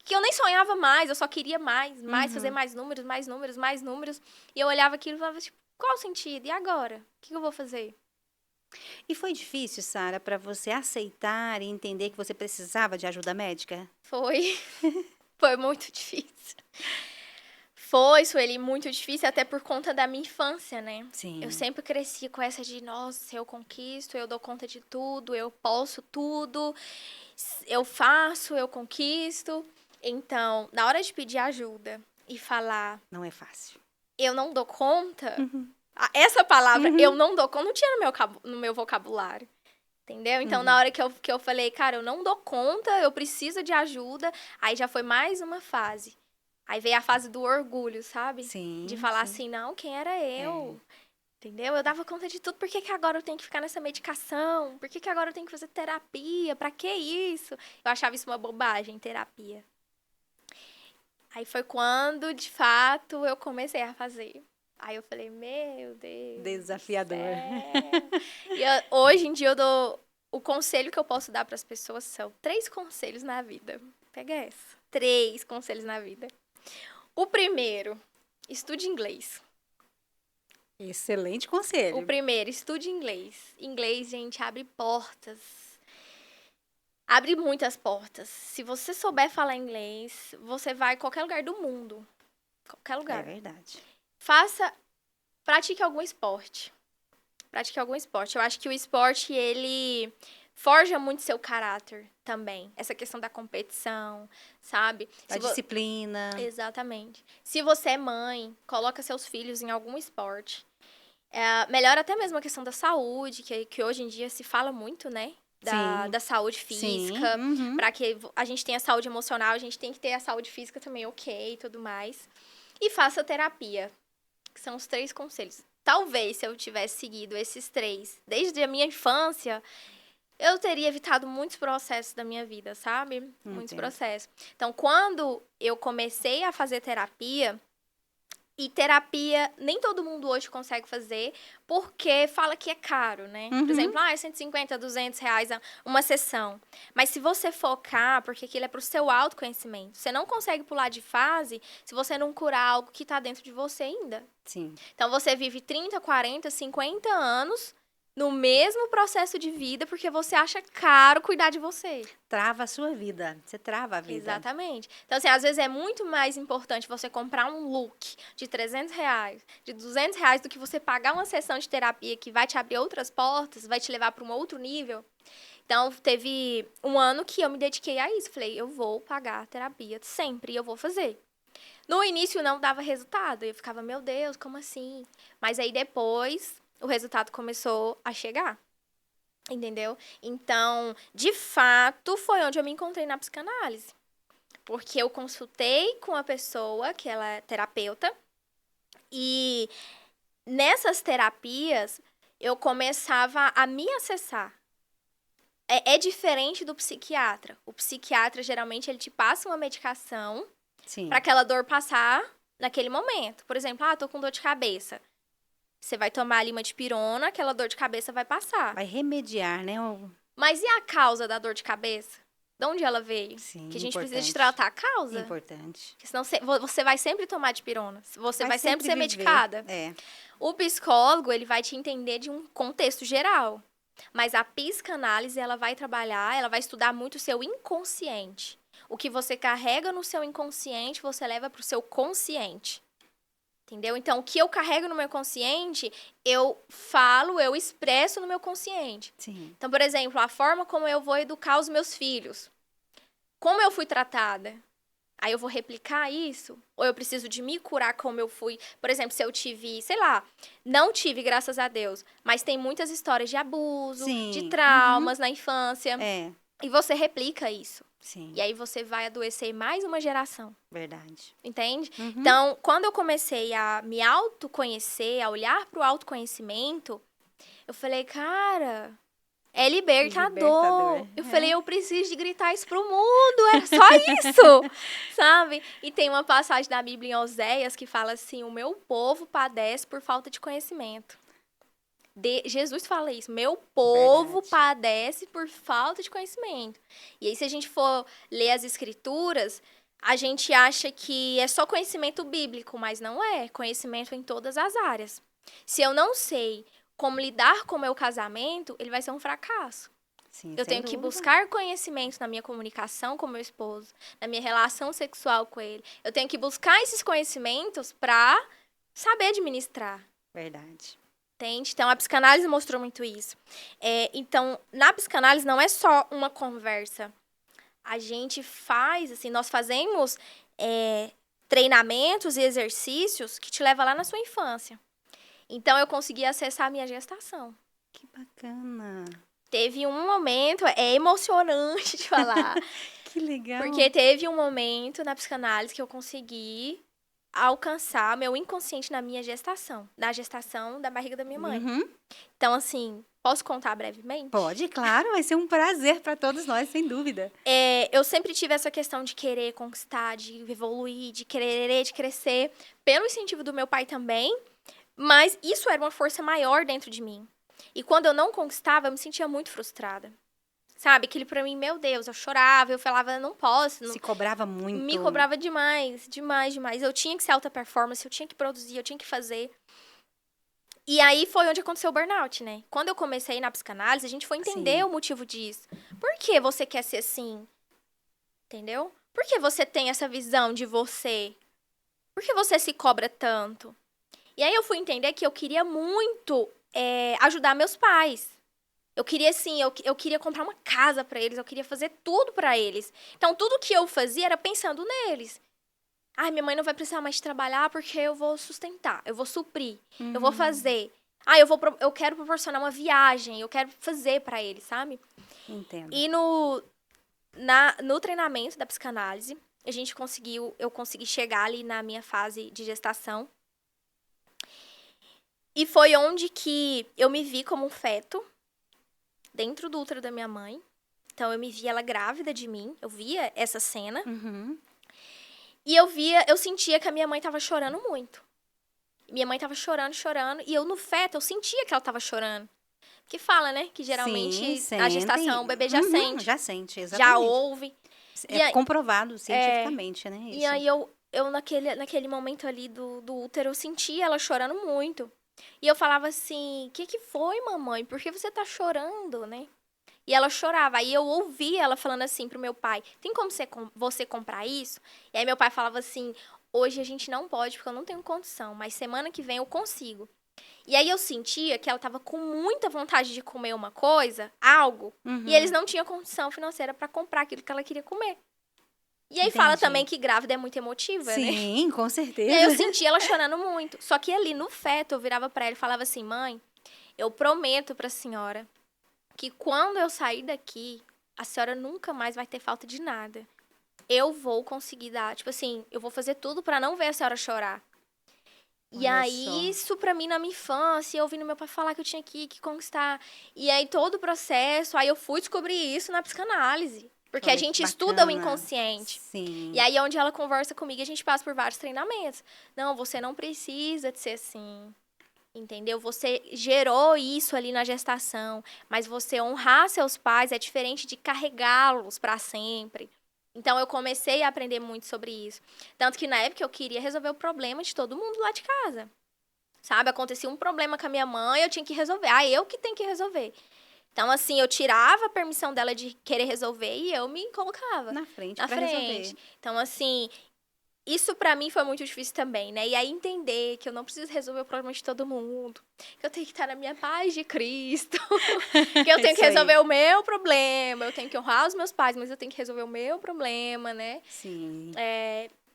que eu nem sonhava mais, eu só queria mais, fazer mais números. E eu olhava aquilo e falava, tipo, qual o sentido? E agora? O que eu vou fazer? E foi difícil, Sara, para você aceitar e entender que você precisava de ajuda médica? Foi. Foi muito difícil. Foi, Sueli, muito difícil, até por conta da minha infância, né? Sim. Eu sempre cresci com essa de, nossa, eu conquisto, eu dou conta de tudo, eu posso tudo, eu faço, eu conquisto. Então, na hora de pedir ajuda e falar, Não é fácil. eu não dou conta, Uhum. essa palavra, eu não dou conta, não tinha no meu vocabulário. Entendeu? Então, na hora que eu falei, cara, eu não dou conta, eu preciso de ajuda, aí já foi mais uma fase. Aí veio a fase do orgulho, sabe? Sim. De falar sim. assim, não, quem era eu? Entendeu? Eu dava conta de tudo, por que agora eu tenho que ficar nessa medicação? Por que agora eu tenho que fazer terapia? Pra que isso? Eu achava isso uma bobagem, terapia. Aí foi quando, de fato, eu comecei a fazer. Aí eu falei, meu Deus. Desafiador. Hoje em dia eu dou. O conselho que eu posso dar para as pessoas são 3 conselhos na vida. Pega essa. 3 conselhos na vida. O primeiro, estude inglês. Excelente conselho. O primeiro, estude inglês. Inglês, gente, abre portas. Abre muitas portas. Se você souber falar inglês, você vai em qualquer lugar do mundo. Qualquer lugar. É verdade. Pratique algum esporte. Eu acho que o esporte, ele forja muito seu caráter também. Essa questão da competição, sabe? A disciplina. Exatamente. Se você é mãe, coloca seus filhos em algum esporte. Melhora até mesmo a questão da saúde, que hoje em dia se fala muito, né? Da saúde física. Sim. Para que a gente tenha saúde emocional, a gente tem que ter a saúde física também ok e tudo mais. E faça terapia, que são os 3 conselhos. Talvez, se eu tivesse seguido esses 3 desde a minha infância, eu teria evitado muitos processos da minha vida, sabe? Muitos processos. Então, quando eu comecei a fazer terapia, e terapia nem todo mundo hoje consegue fazer, porque fala que é caro, né? Por exemplo, é 150, 200 reais uma sessão. Mas se você focar, porque aquilo é pro seu autoconhecimento, você não consegue pular de fase se você não curar algo que tá dentro de você ainda. Sim. Então, você vive 30, 40, 50 anos no mesmo processo de vida porque você acha caro cuidar de você. Trava a sua vida. Você trava a vida. Exatamente. Então, assim, às vezes é muito mais importante você comprar um look de R$ 300, de R$ 200, do que você pagar uma sessão de terapia que vai te abrir outras portas, vai te levar para um outro nível. Então, teve um ano que eu me dediquei a isso. Falei, eu vou pagar a terapia sempre e eu vou fazer. No início não dava resultado. Eu ficava, meu Deus, como assim? Mas aí depois o resultado começou a chegar. Entendeu? Então, de fato, foi onde eu me encontrei na psicanálise. Porque eu consultei com a pessoa, que ela é terapeuta, e nessas terapias eu começava a me acessar. É diferente do psiquiatra. O psiquiatra, geralmente, ele te passa uma medicação para aquela dor passar naquele momento. Por exemplo, tô com dor de cabeça. Você vai tomar ali uma dipirona, aquela dor de cabeça vai passar. Vai remediar, né? Mas e a causa da dor de cabeça? De onde ela veio? Sim, que a gente importante. precisa de tratar a causa. Importante. Porque senão você vai sempre tomar dipirona. Você vai sempre ser viver. medicada. O psicólogo, ele vai te entender de um contexto geral. Mas a psicanálise, ela vai trabalhar, ela vai estudar muito o seu inconsciente. O que você carrega no seu inconsciente, você leva para o seu consciente. Entendeu? Então, o que eu carrego no meu consciente, eu falo, eu expresso no meu consciente. Sim. Então, por exemplo, a forma como eu vou educar os meus filhos. Como eu fui tratada? Aí eu vou replicar isso? Ou eu preciso de me curar como eu fui? Por exemplo, se eu tive, sei lá, não tive, graças a Deus, mas tem muitas histórias de abuso, Sim. de traumas na infância. E você replica isso. Sim. E aí você vai adoecer mais uma geração. Verdade. Entende? Então, quando eu comecei a me autoconhecer, a olhar para o autoconhecimento, eu falei, cara, é libertador. Eu falei, eu preciso de gritar isso pro mundo, é só isso, sabe? E tem uma passagem da Bíblia em Oséias que fala assim, o meu povo padece por falta de conhecimento. Jesus fala isso, meu povo padece por falta de conhecimento. E aí, se a gente for ler as escrituras, a gente acha que é só conhecimento bíblico, mas não é. Conhecimento em todas as áreas. Se eu não sei como lidar com o meu casamento, ele vai ser um fracasso. Sim, eu tenho que buscar conhecimento na minha comunicação com meu esposo, na minha relação sexual com ele. Eu tenho que buscar esses conhecimentos para saber administrar. Verdade. Entende? Então, a psicanálise mostrou muito isso. Então, na psicanálise não é só uma conversa. A gente faz, assim, nós fazemos treinamentos e exercícios que te levam lá na sua infância. Então, eu consegui acessar a minha gestação. Que bacana. Teve um momento, é emocionante de falar. Que legal. Porque teve um momento na psicanálise que eu consegui alcançar meu inconsciente na minha gestação. Na gestação da barriga da minha mãe. Então, assim, posso contar brevemente? Pode, claro. Vai ser um prazer para todos nós, sem dúvida. Eu sempre tive essa questão de querer conquistar, de evoluir, de querer, de crescer. Pelo incentivo do meu pai também. Mas isso era uma força maior dentro de mim. E quando eu não conquistava, eu me sentia muito frustrada. Sabe? Aquele pra mim, meu Deus, eu chorava, eu falava, não posso. Não... Se cobrava muito. Me cobrava demais, demais, demais. Eu tinha que ser alta performance, eu tinha que produzir, eu tinha que fazer. E aí foi onde aconteceu o burnout, né? Quando eu comecei na psicanálise, a gente foi entender o motivo disso. Por que você quer ser assim? Entendeu? Por que você tem essa visão de você? Por que você se cobra tanto? E aí eu fui entender que eu queria muito ajudar meus pais. Eu queria, assim, eu queria comprar uma casa pra eles, eu queria fazer tudo pra eles. Então, tudo que eu fazia era pensando neles. Ai, minha mãe não vai precisar mais trabalhar porque eu vou sustentar, eu vou suprir, eu vou fazer. Eu quero proporcionar uma viagem, eu quero fazer pra eles, sabe? Entendo. E no treinamento da psicanálise, eu consegui chegar ali na minha fase de gestação. E foi onde que eu me vi como um feto dentro do útero da minha mãe. Então, eu me via ela grávida de mim. Eu via essa cena. E eu sentia que a minha mãe tava chorando muito. Minha mãe tava chorando. E eu, no feto, eu sentia que ela tava chorando. Que fala, né? Que geralmente a gestação, o bebê já sente. Já sente, exatamente. Já ouve. Comprovado cientificamente, né? Isso. E aí, eu naquele momento ali do útero, eu sentia ela chorando muito. E eu falava assim, que foi, mamãe? Por que você tá chorando, né? E ela chorava. Aí eu ouvia ela falando assim pro meu pai, tem como você comprar isso? E aí meu pai falava assim, hoje a gente não pode porque eu não tenho condição, mas semana que vem eu consigo. E aí eu sentia que ela tava com muita vontade de comer uma coisa, algo, e eles não tinham condição financeira pra comprar aquilo que ela queria comer. E aí fala Entendi. também que grávida é muito emotiva, né? Sim, com E aí eu certeza. sentia ela chorando muito. Só que ali no feto eu virava pra ela e falava assim, mãe, eu prometo pra senhora que quando eu sair daqui, a senhora nunca mais vai ter falta de nada. Eu vou conseguir dar, tipo assim, eu vou fazer tudo pra não ver a senhora chorar. E Olha aí, só. isso pra mim na minha infância, eu ouvindo meu pai falar que eu tinha que conquistar. E aí, todo o processo, aí eu fui descobrir isso na psicanálise. Porque a Olha que gente estuda o bacana. inconsciente. E Sim. aí, onde ela conversa comigo, a gente passa por vários treinamentos. Não, você não precisa de ser assim. Entendeu? Você gerou isso ali na gestação, mas você honrar seus pais é diferente de carregá-los para sempre. Então eu comecei a aprender muito sobre isso. Tanto que na época eu queria resolver o problema de todo mundo lá de casa. Sabe? Acontecia um problema com a minha mãe, eu tinha que resolver. Ah, eu que tenho que resolver. Então, assim, eu tirava a permissão dela de querer resolver e eu me colocava Na frente na para resolver. frente. Então, assim, isso pra mim foi muito difícil também, né? E aí entender que eu não preciso resolver o problema de todo mundo, que eu tenho que estar na minha paz de Cristo, que eu tenho que Isso aí. resolver o meu problema, eu tenho que honrar os meus pais, mas eu tenho que resolver o meu problema, né? Sim.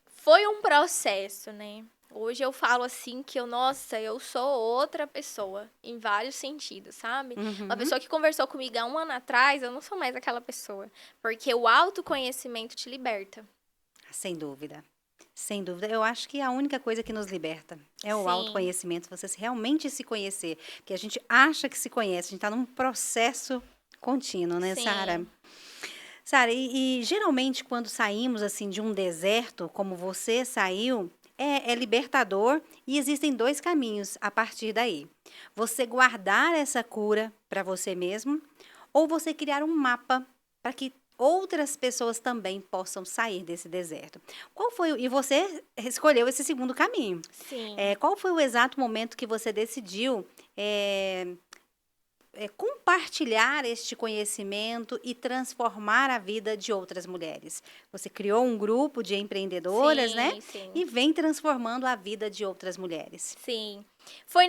Foi um processo, né? Hoje eu falo assim que nossa, eu sou outra pessoa, em vários sentidos, sabe? Uma pessoa que conversou comigo há um ano atrás, eu não sou mais aquela pessoa. Porque o autoconhecimento te liberta. Sem dúvida. Sem dúvida. Eu acho que a única coisa que nos liberta é o Sim, autoconhecimento, realmente se conhecer. Porque a gente acha que se conhece, a gente está num processo contínuo, né, Sara? sim, Sara, e geralmente quando saímos assim de um deserto, como você saiu, é libertador e existem dois caminhos a partir daí. Você guardar essa cura para você mesmo ou você criar um mapa para que outras pessoas também possam sair desse deserto. Qual foi, e você escolheu esse segundo caminho. sim. Qual foi o exato momento que você decidiu compartilhar este conhecimento e transformar a vida de outras mulheres? Você criou um grupo de empreendedoras, né? Sim, sim, E vem transformando a vida de outras mulheres. sim. Foi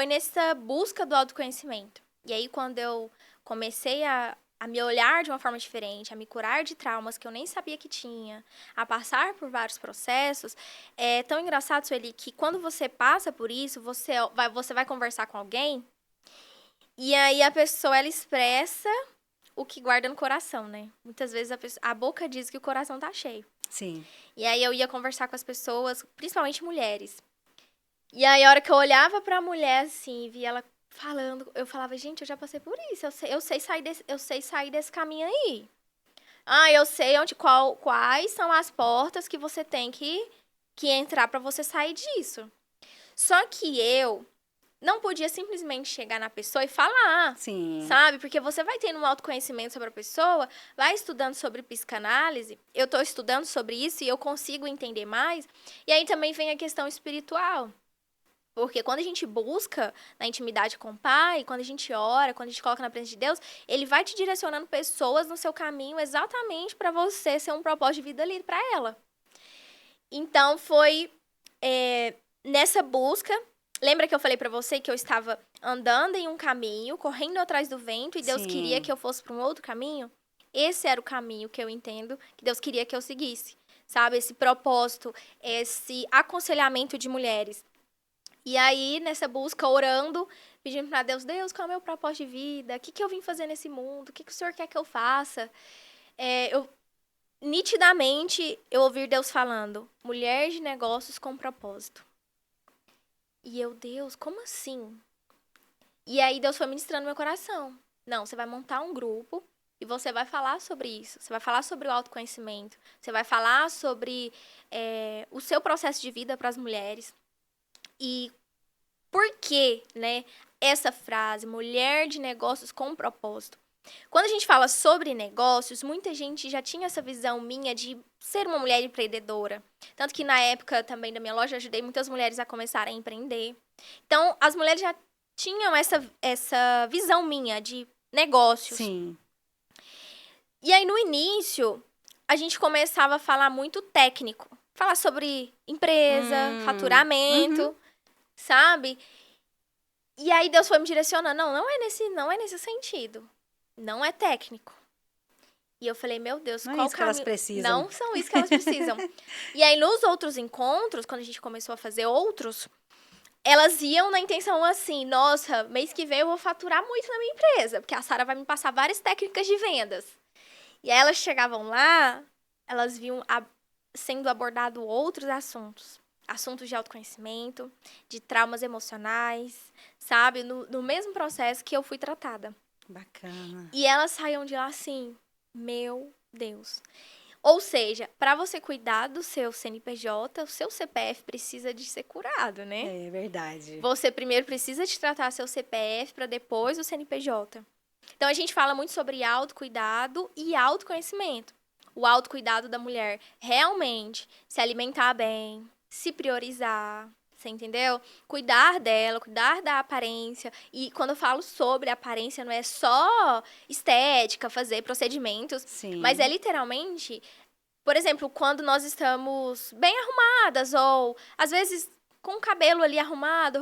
nessa busca do autoconhecimento. E aí, quando eu comecei a me olhar de uma forma diferente, a me curar de traumas que eu nem sabia que tinha, a passar por vários processos, é tão engraçado, Sueli, que quando você passa por isso, você vai conversar com alguém, e aí a pessoa, ela expressa o que guarda no coração, né? Muitas vezes a boca diz que o coração tá cheio. Sim. E aí eu ia conversar com as pessoas, principalmente mulheres. E aí a hora que eu olhava pra mulher assim, e via ela falando, eu falava, gente, eu já passei por isso, eu sei sair desse caminho aí. Ah, eu sei quais são as portas que você tem que entrar pra você sair disso. Só que eu não podia simplesmente chegar na pessoa e falar, Sim. sabe? Porque você vai tendo um autoconhecimento sobre a pessoa, vai estudando sobre psicanálise, eu tô estudando sobre isso e eu consigo entender mais. E aí também vem a questão espiritual. Porque quando a gente busca na intimidade com o Pai, quando a gente ora, quando a gente coloca na presença de Deus, Ele vai te direcionando pessoas no seu caminho exatamente para você ser um propósito de vida livre para ela. Então, foi nessa busca. Lembra que eu falei para você que eu estava andando em um caminho, correndo atrás do vento, e Deus queria Sim. que eu fosse para um outro caminho? Esse era o caminho que eu entendo que Deus queria que eu seguisse. Sabe? Esse propósito, esse aconselhamento de mulheres. E aí, nessa busca, orando, pedindo para Deus, Deus, qual é o meu propósito de vida? O que eu vim fazer nesse mundo? O que o Senhor quer que eu faça? Nitidamente, eu ouvi Deus falando, mulher de negócios com propósito. E eu, Deus, como assim? E aí, Deus foi ministrando no meu coração. Não, você vai montar um grupo e você vai falar sobre isso. Você vai falar sobre o autoconhecimento. Você vai falar sobre o seu processo de vida para as mulheres. E por que, né, essa frase, mulher de negócios com propósito? Quando a gente fala sobre negócios, muita gente já tinha essa visão minha de ser uma mulher empreendedora. Tanto que na época também da minha loja, eu ajudei muitas mulheres a começarem a empreender. Então, as mulheres já tinham essa visão minha de negócios. Sim. E aí, no início, a gente começava a falar muito técnico. Falar sobre empresa, faturamento, sabe? E aí, Deus foi me direcionando. Não é nesse sentido. Não é técnico. E eu falei, meu Deus, Não é qual isso que caminho? elas precisam. Não são isso que elas precisam. E aí, nos outros encontros, quando a gente começou a fazer outros, elas iam na intenção assim, nossa, mês que vem eu vou faturar muito na minha empresa, porque a Sara vai me passar várias técnicas de vendas. E aí elas chegavam lá, elas viam sendo abordado outros assuntos. Assuntos de autoconhecimento, de traumas emocionais, sabe? No mesmo processo que eu fui tratada. Bacana. E elas saíam de lá assim, meu Deus. Ou seja, para você cuidar do seu CNPJ, o seu CPF precisa de ser curado, né? É verdade. Você primeiro precisa de tratar seu CPF para depois o CNPJ. Então, a gente fala muito sobre autocuidado e autoconhecimento. O autocuidado da mulher realmente se alimentar bem, se priorizar, você entendeu? Cuidar dela, cuidar da aparência. E quando eu falo sobre aparência, não é só estética, fazer procedimentos, Sim. mas é literalmente, por exemplo, quando nós estamos bem arrumadas ou, às vezes, com o cabelo ali arrumado,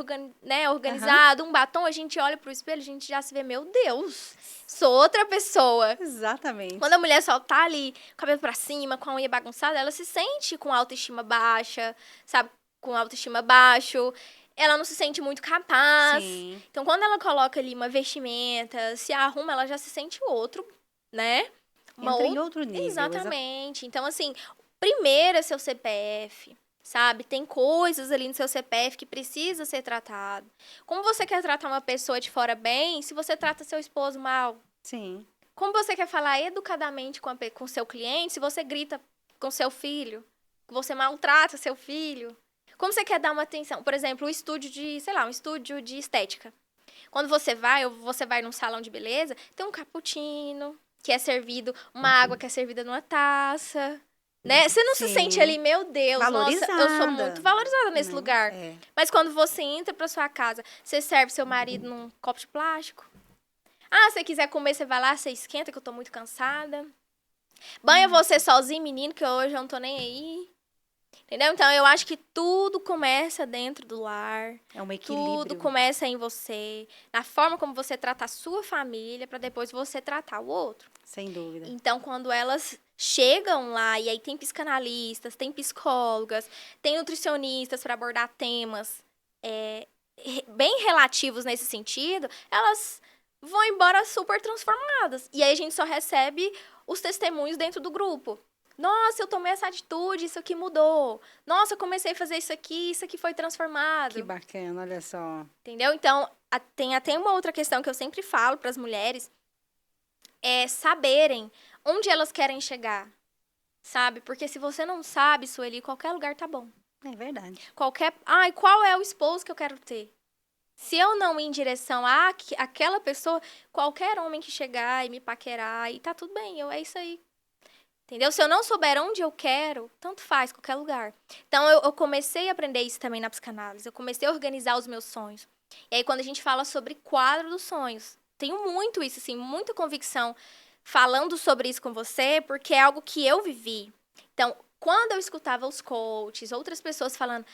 organizado, um batom, a gente olha pro espelho, a gente já se vê, meu Deus, sou outra pessoa. Exatamente. Quando a mulher só tá ali, com o cabelo pra cima, com a unha bagunçada, ela se sente com autoestima baixa, sabe? Com autoestima baixo. Ela não se sente muito capaz. Sim. Então, quando ela coloca ali uma vestimenta, se arruma, ela já se sente outro, né? Entra em outro nível. Exatamente. Então, assim, primeiro é seu CPF, sabe? Tem coisas ali no seu CPF que precisa ser tratado. Como você quer tratar uma pessoa de fora bem, se você trata seu esposo mal? Sim. Como você quer falar educadamente com seu cliente se você grita com seu filho? Você maltrata seu filho? Como você quer dar uma atenção? Por exemplo, um estúdio de estética. Quando você vai num salão de beleza, tem um cappuccino que é servido, uma água que é servida numa taça, né? Você não se sente ali, meu Deus, valorizada, nossa, eu sou muito valorizada nesse né? lugar. É. Mas quando você entra pra sua casa, você serve seu marido num copo de plástico. Ah, se você quiser comer, você vai lá, você esquenta, que eu tô muito cansada. Banha você sozinho, menino, que hoje eu não tô nem aí. Entendeu? Então, eu acho que tudo começa dentro do lar. É um equilíbrio. Tudo começa em você. Na forma como você trata a sua família, pra depois você tratar o outro. Sem dúvida. Então, quando elas chegam lá, e aí tem psicanalistas, tem psicólogas, tem nutricionistas para abordar temas bem relativos nesse sentido, elas vão embora super transformadas. E aí a gente só recebe os testemunhos dentro do grupo. Nossa, eu tomei essa atitude, isso aqui mudou. Nossa, eu comecei a fazer isso aqui foi transformado. Que bacana, olha só. Entendeu? Então, tem até uma outra questão que eu sempre falo para as mulheres, é saberem onde elas querem chegar, sabe? Porque se você não sabe, Sueli, qualquer lugar tá bom. É verdade. Qual é o esposo que eu quero ter? Se eu não ir em direção àquela pessoa, qualquer homem que chegar e me paquerar, e tá tudo bem, é isso aí. Entendeu? Se eu não souber onde eu quero, tanto faz, qualquer lugar. Então, eu comecei a aprender isso também na psicanálise. Eu comecei a organizar os meus sonhos. E aí, quando a gente fala sobre quadro dos sonhos, tenho muito isso, assim, muita convicção falando sobre isso com você, porque é algo que eu vivi. Então, quando eu escutava os coaches, outras pessoas falando,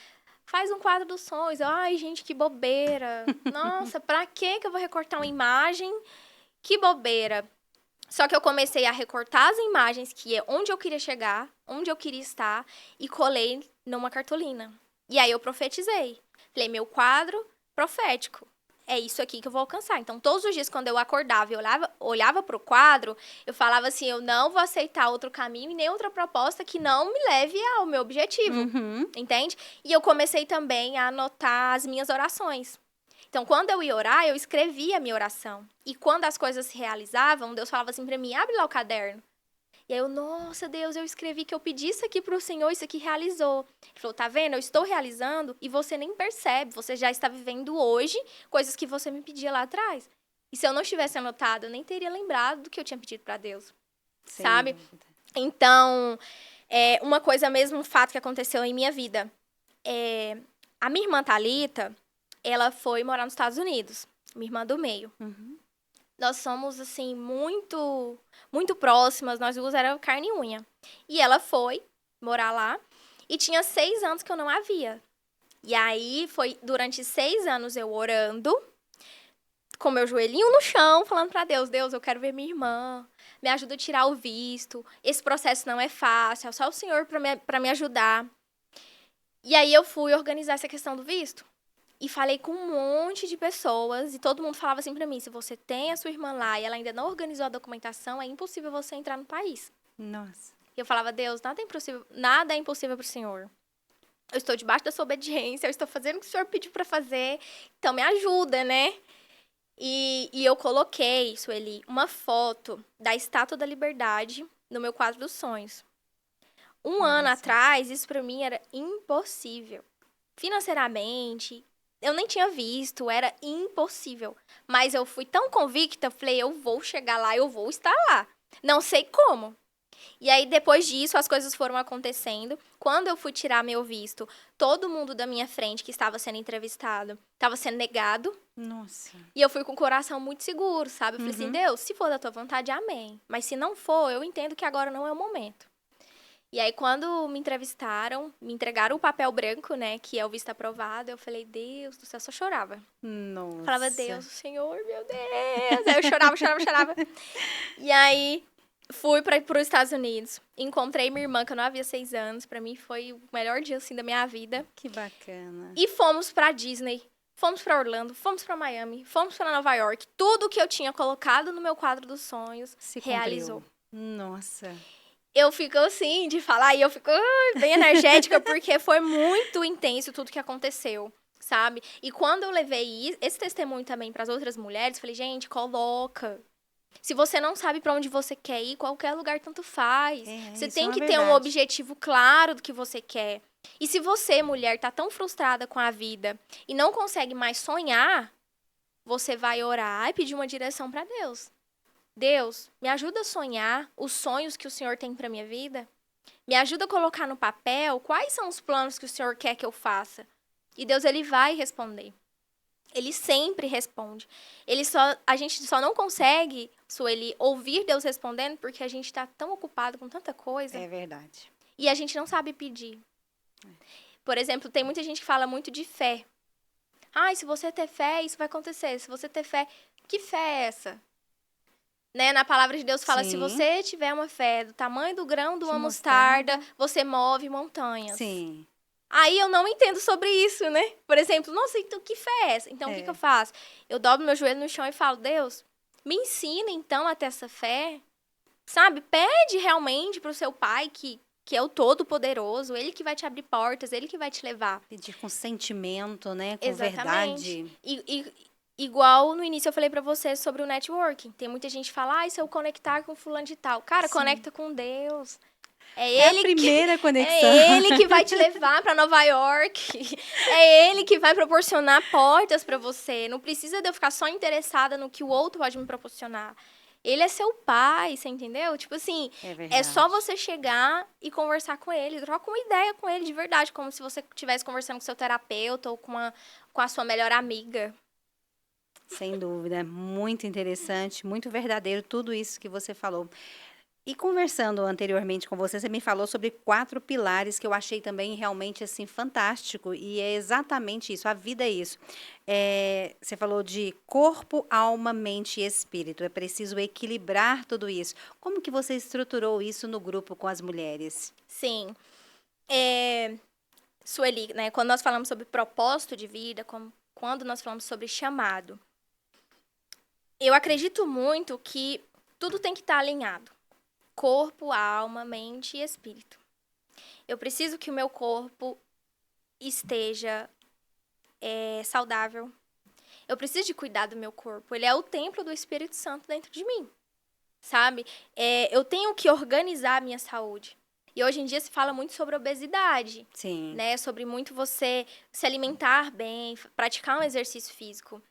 faz um quadro dos sonhos. Ai, gente, que bobeira. Nossa, pra que eu vou recortar uma imagem? Que bobeira. Só que eu comecei a recortar as imagens, que é onde eu queria chegar, onde eu queria estar, e colei numa cartolina. E aí eu profetizei. Falei, meu quadro profético. É isso aqui que eu vou alcançar. Então, todos os dias, quando eu acordava e olhava pro quadro, eu falava assim, eu não vou aceitar outro caminho e nem outra proposta que não me leve ao meu objetivo. Entende? E eu comecei também a anotar as minhas orações. Então, quando eu ia orar, eu escrevia a minha oração. E quando as coisas se realizavam, Deus falava assim pra mim, abre lá o caderno. E aí eu, nossa, Deus, eu escrevi que eu pedi isso aqui pro Senhor, isso aqui realizou. Ele falou, tá vendo? Eu estou realizando e você nem percebe. Você já está vivendo hoje coisas que você me pedia lá atrás. E se eu não tivesse anotado, eu nem teria lembrado do que eu tinha pedido pra Deus. Sem sabe? dúvida. Então, uma coisa mesmo, um fato que aconteceu em minha vida. A minha irmã Thalita, ela foi morar nos Estados Unidos, minha irmã do meio. Uhum. Nós somos, assim, muito, muito próximas, nós duas era carne e unha. E ela foi morar lá e tinha 6 anos que eu não a via. E aí, foi durante 6 anos eu orando, com meu joelhinho no chão, falando pra Deus, Deus, eu quero ver minha irmã, me ajuda a tirar o visto, esse processo não é fácil, é só o Senhor pra me ajudar. E aí eu fui organizar essa questão do visto. E falei com um monte de pessoas, e todo mundo falava assim pra mim, se você tem a sua irmã lá e ela ainda não organizou a documentação, é impossível você entrar no país. Nossa. E eu falava, Deus, nada é impossível pro Senhor. Eu estou debaixo da sua obediência, eu estou fazendo o que o Senhor pediu pra fazer, então me ajuda, né? E eu coloquei, Sueli, uma foto da Estátua da Liberdade no meu quadro dos sonhos. Um ano atrás, isso pra mim era impossível. Financeiramente, eu nem tinha visto, era impossível. Mas eu fui tão convicta, falei, eu vou chegar lá, eu vou estar lá. Não sei como. E aí, depois disso, as coisas foram acontecendo. Quando eu fui tirar meu visto, todo mundo da minha frente que estava sendo entrevistado estava sendo negado. Nossa. E eu fui com o coração muito seguro, sabe? Eu falei assim, Deus, se for da tua vontade, amém. Mas se não for, eu entendo que agora não é o momento. E aí, quando me entrevistaram, me entregaram o papel branco, né, que é o visto aprovado, eu falei, Deus do céu, só chorava. Nossa. Falava, Deus, o Senhor, meu Deus. Aí eu chorava. E aí, fui para os Estados Unidos. Encontrei minha irmã, que eu não havia 6 anos. Pra mim, foi o melhor dia, assim, da minha vida. Que bacana. E fomos pra Disney. Fomos pra Orlando, fomos pra Miami, fomos pra Nova York. Tudo que eu tinha colocado no meu quadro dos sonhos Se realizou. cumpriu. Nossa. Eu fico assim, de falar, e eu fico bem energética, porque foi muito intenso tudo que aconteceu, sabe? E quando eu levei esse testemunho também para as outras mulheres, falei, gente, coloca. Se você não sabe para onde você quer ir, qualquer lugar tanto faz. Você tem que ter um objetivo claro do que você quer. E se você, mulher, tá tão frustrada com a vida e não consegue mais sonhar, você vai orar e pedir uma direção para Deus. Deus, me ajuda a sonhar os sonhos que o Senhor tem para minha vida. Me ajuda a colocar no papel quais são os planos que o Senhor quer que eu faça. E Deus, Ele vai responder. Ele sempre responde. A gente só não consegue, Sueli, ouvir Deus respondendo porque a gente está tão ocupado com tanta coisa. É verdade. E a gente não sabe pedir. Por exemplo, tem muita gente que fala muito de fé. Se você ter fé, isso vai acontecer. Se você ter fé, que fé é essa? Né? Na palavra de Deus fala, se você tiver uma fé do tamanho do grão de uma mostarda, você move montanhas. Sim. Aí eu não entendo sobre isso, né? Por exemplo, nossa, então que fé é essa? Então, o que eu faço? Eu dobro meu joelho no chão e falo, Deus, me ensina então a ter essa fé. Sabe? Pede realmente pro seu pai, que é o Todo-Poderoso, ele que vai te abrir portas, ele que vai te levar. Pedir com sentimento, né? Com Exatamente. verdade. Igual no início eu falei pra você sobre o networking. Tem muita gente que fala, se eu conectar com fulano de tal. Cara, conecta com Deus. É a primeira conexão. É ele que vai te levar pra Nova York. É ele que vai proporcionar portas pra você. Não precisa de eu ficar só interessada no que o outro pode me proporcionar. Ele é seu pai, você entendeu? Tipo assim, é só você chegar e conversar com ele. Troca uma ideia com ele de verdade, como se você estivesse conversando com seu terapeuta ou com a sua melhor amiga. Sem dúvida, muito interessante, muito verdadeiro tudo isso que você falou. E conversando anteriormente com você, você me falou sobre 4 pilares que eu achei também realmente assim fantástico, e é exatamente isso, a vida é isso. Você falou de corpo, alma, mente e espírito, é preciso equilibrar tudo isso. Como que você estruturou isso no grupo com as mulheres? Sim, Sueli, né, quando nós falamos sobre propósito de vida, quando nós falamos sobre chamado, eu acredito muito que tudo tem que estar alinhado. Corpo, alma, mente e espírito. Eu preciso que o meu corpo esteja saudável. Eu preciso de cuidar do meu corpo. Ele é o templo do Espírito Santo dentro de mim, sabe? Eu tenho que organizar a minha saúde. E hoje em dia se fala muito sobre obesidade. Sim. Né? Sobre muito você se alimentar bem, praticar um exercício físico.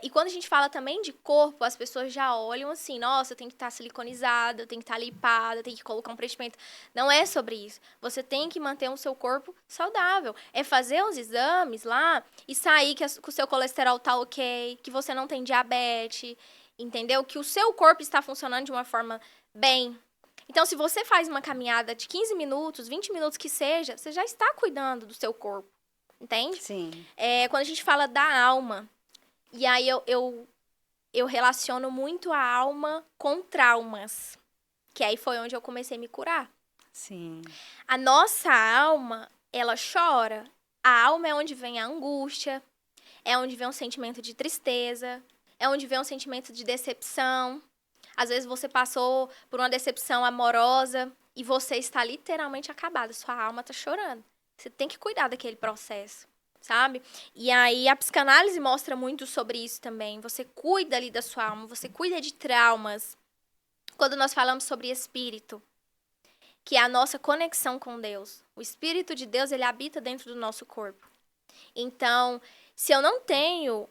E quando a gente fala também de corpo, as pessoas já olham assim, nossa, eu tenho que estar siliconizada, eu tenho que estar lipada, eu tenho que colocar um preenchimento. Não é sobre isso. Você tem que manter o seu corpo saudável. É fazer os exames lá e sair que o seu colesterol tá ok, que você não tem diabetes, entendeu? Que o seu corpo está funcionando de uma forma bem. Então, se você faz uma caminhada de 15 minutos, 20 minutos que seja, você já está cuidando do seu corpo, entende? Sim. Quando a gente fala da alma, e aí eu relaciono muito a alma com traumas, que aí foi onde eu comecei a me curar. Sim. A nossa alma, ela chora. A alma é onde vem a angústia, é onde vem um sentimento de tristeza, é onde vem um sentimento de decepção. Às vezes você passou por uma decepção amorosa e você está literalmente acabada, sua alma está chorando. Você tem que cuidar daquele processo, sabe? E aí a psicanálise mostra muito sobre isso também. Você cuida ali da sua alma, você cuida de traumas. Quando nós falamos sobre espírito, que é a nossa conexão com Deus. O Espírito de Deus, ele habita dentro do nosso corpo. Então, se eu não tenho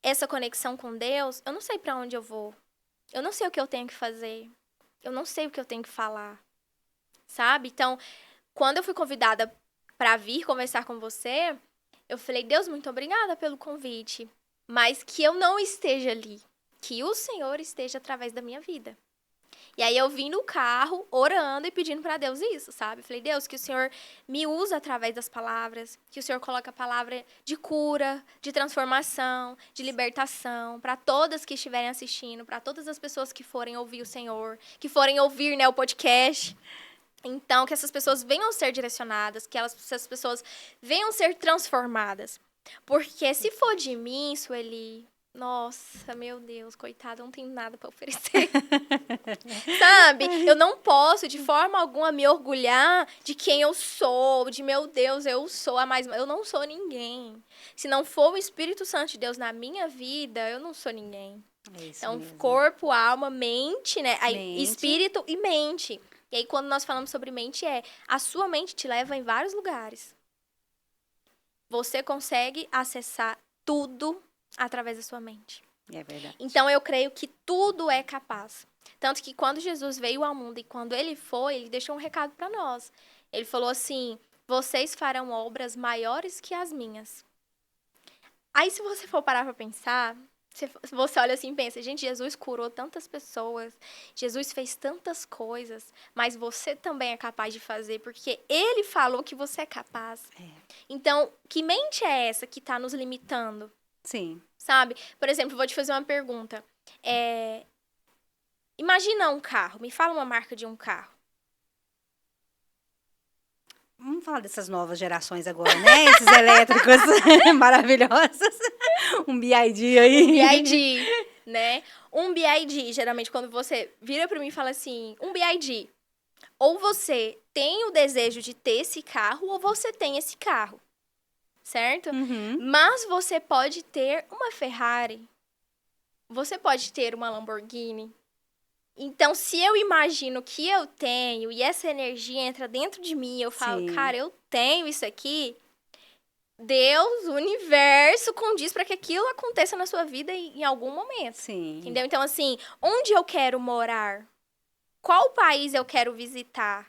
essa conexão com Deus, eu não sei para onde eu vou. Eu não sei o que eu tenho que fazer. Eu não sei o que eu tenho que falar. Sabe? Então, quando eu fui convidada para vir conversar com você, eu falei, Deus, muito obrigada pelo convite, mas que eu não esteja ali, que o Senhor esteja através da minha vida. E aí eu vim no carro, orando e pedindo para Deus isso, sabe? Eu falei, Deus, que o Senhor me usa através das palavras, que o Senhor coloque a palavra de cura, de transformação, de libertação, para todas que estiverem assistindo, para todas as pessoas que forem ouvir o Senhor, que forem ouvir, né, o podcast. Então, que essas pessoas venham ser direcionadas, que essas pessoas venham ser transformadas. Porque se for de mim, Sueli, nossa, meu Deus, coitada, eu não tenho nada para oferecer. Sabe? Eu não posso, de forma alguma, me orgulhar de quem eu sou, de meu Deus, eu sou a mais... Eu não sou ninguém. Se não for o Espírito Santo de Deus na minha vida, eu não sou ninguém. É isso então, mesmo. corpo, alma, mente, né? Aí, Mente. espírito e mente. E aí, quando nós falamos sobre mente, a sua mente te leva em vários lugares. Você consegue acessar tudo através da sua mente. É verdade. Então, eu creio que tudo é capaz. Tanto que quando Jesus veio ao mundo e quando ele foi, ele deixou um recado para nós. Ele falou assim, vocês farão obras maiores que as minhas. Aí, se você for parar para pensar... Você olha assim e pensa, gente, Jesus curou tantas pessoas, Jesus fez tantas coisas, mas você também é capaz de fazer, porque ele falou que você é capaz. Então, que mente é essa que está nos limitando? Sim. Sabe? Por exemplo, vou te fazer uma pergunta. Imagina um carro, me fala uma marca de um carro. Vamos falar dessas novas gerações agora, né? Esses elétricos maravilhosos. Um BYD aí. Um BYD, né? Um BYD, geralmente, quando você vira pra mim e fala assim, um BYD, ou você tem o desejo de ter esse carro, ou você tem esse carro, certo? Uhum. Mas você pode ter uma Ferrari, você pode ter uma Lamborghini. Então, se eu imagino que eu tenho e essa energia entra dentro de mim, eu falo, Sim. cara, eu tenho isso aqui, Deus, o universo condiz para que aquilo aconteça na sua vida em algum momento. Sim. Entendeu? Então, assim, onde eu quero morar? Qual país eu quero visitar?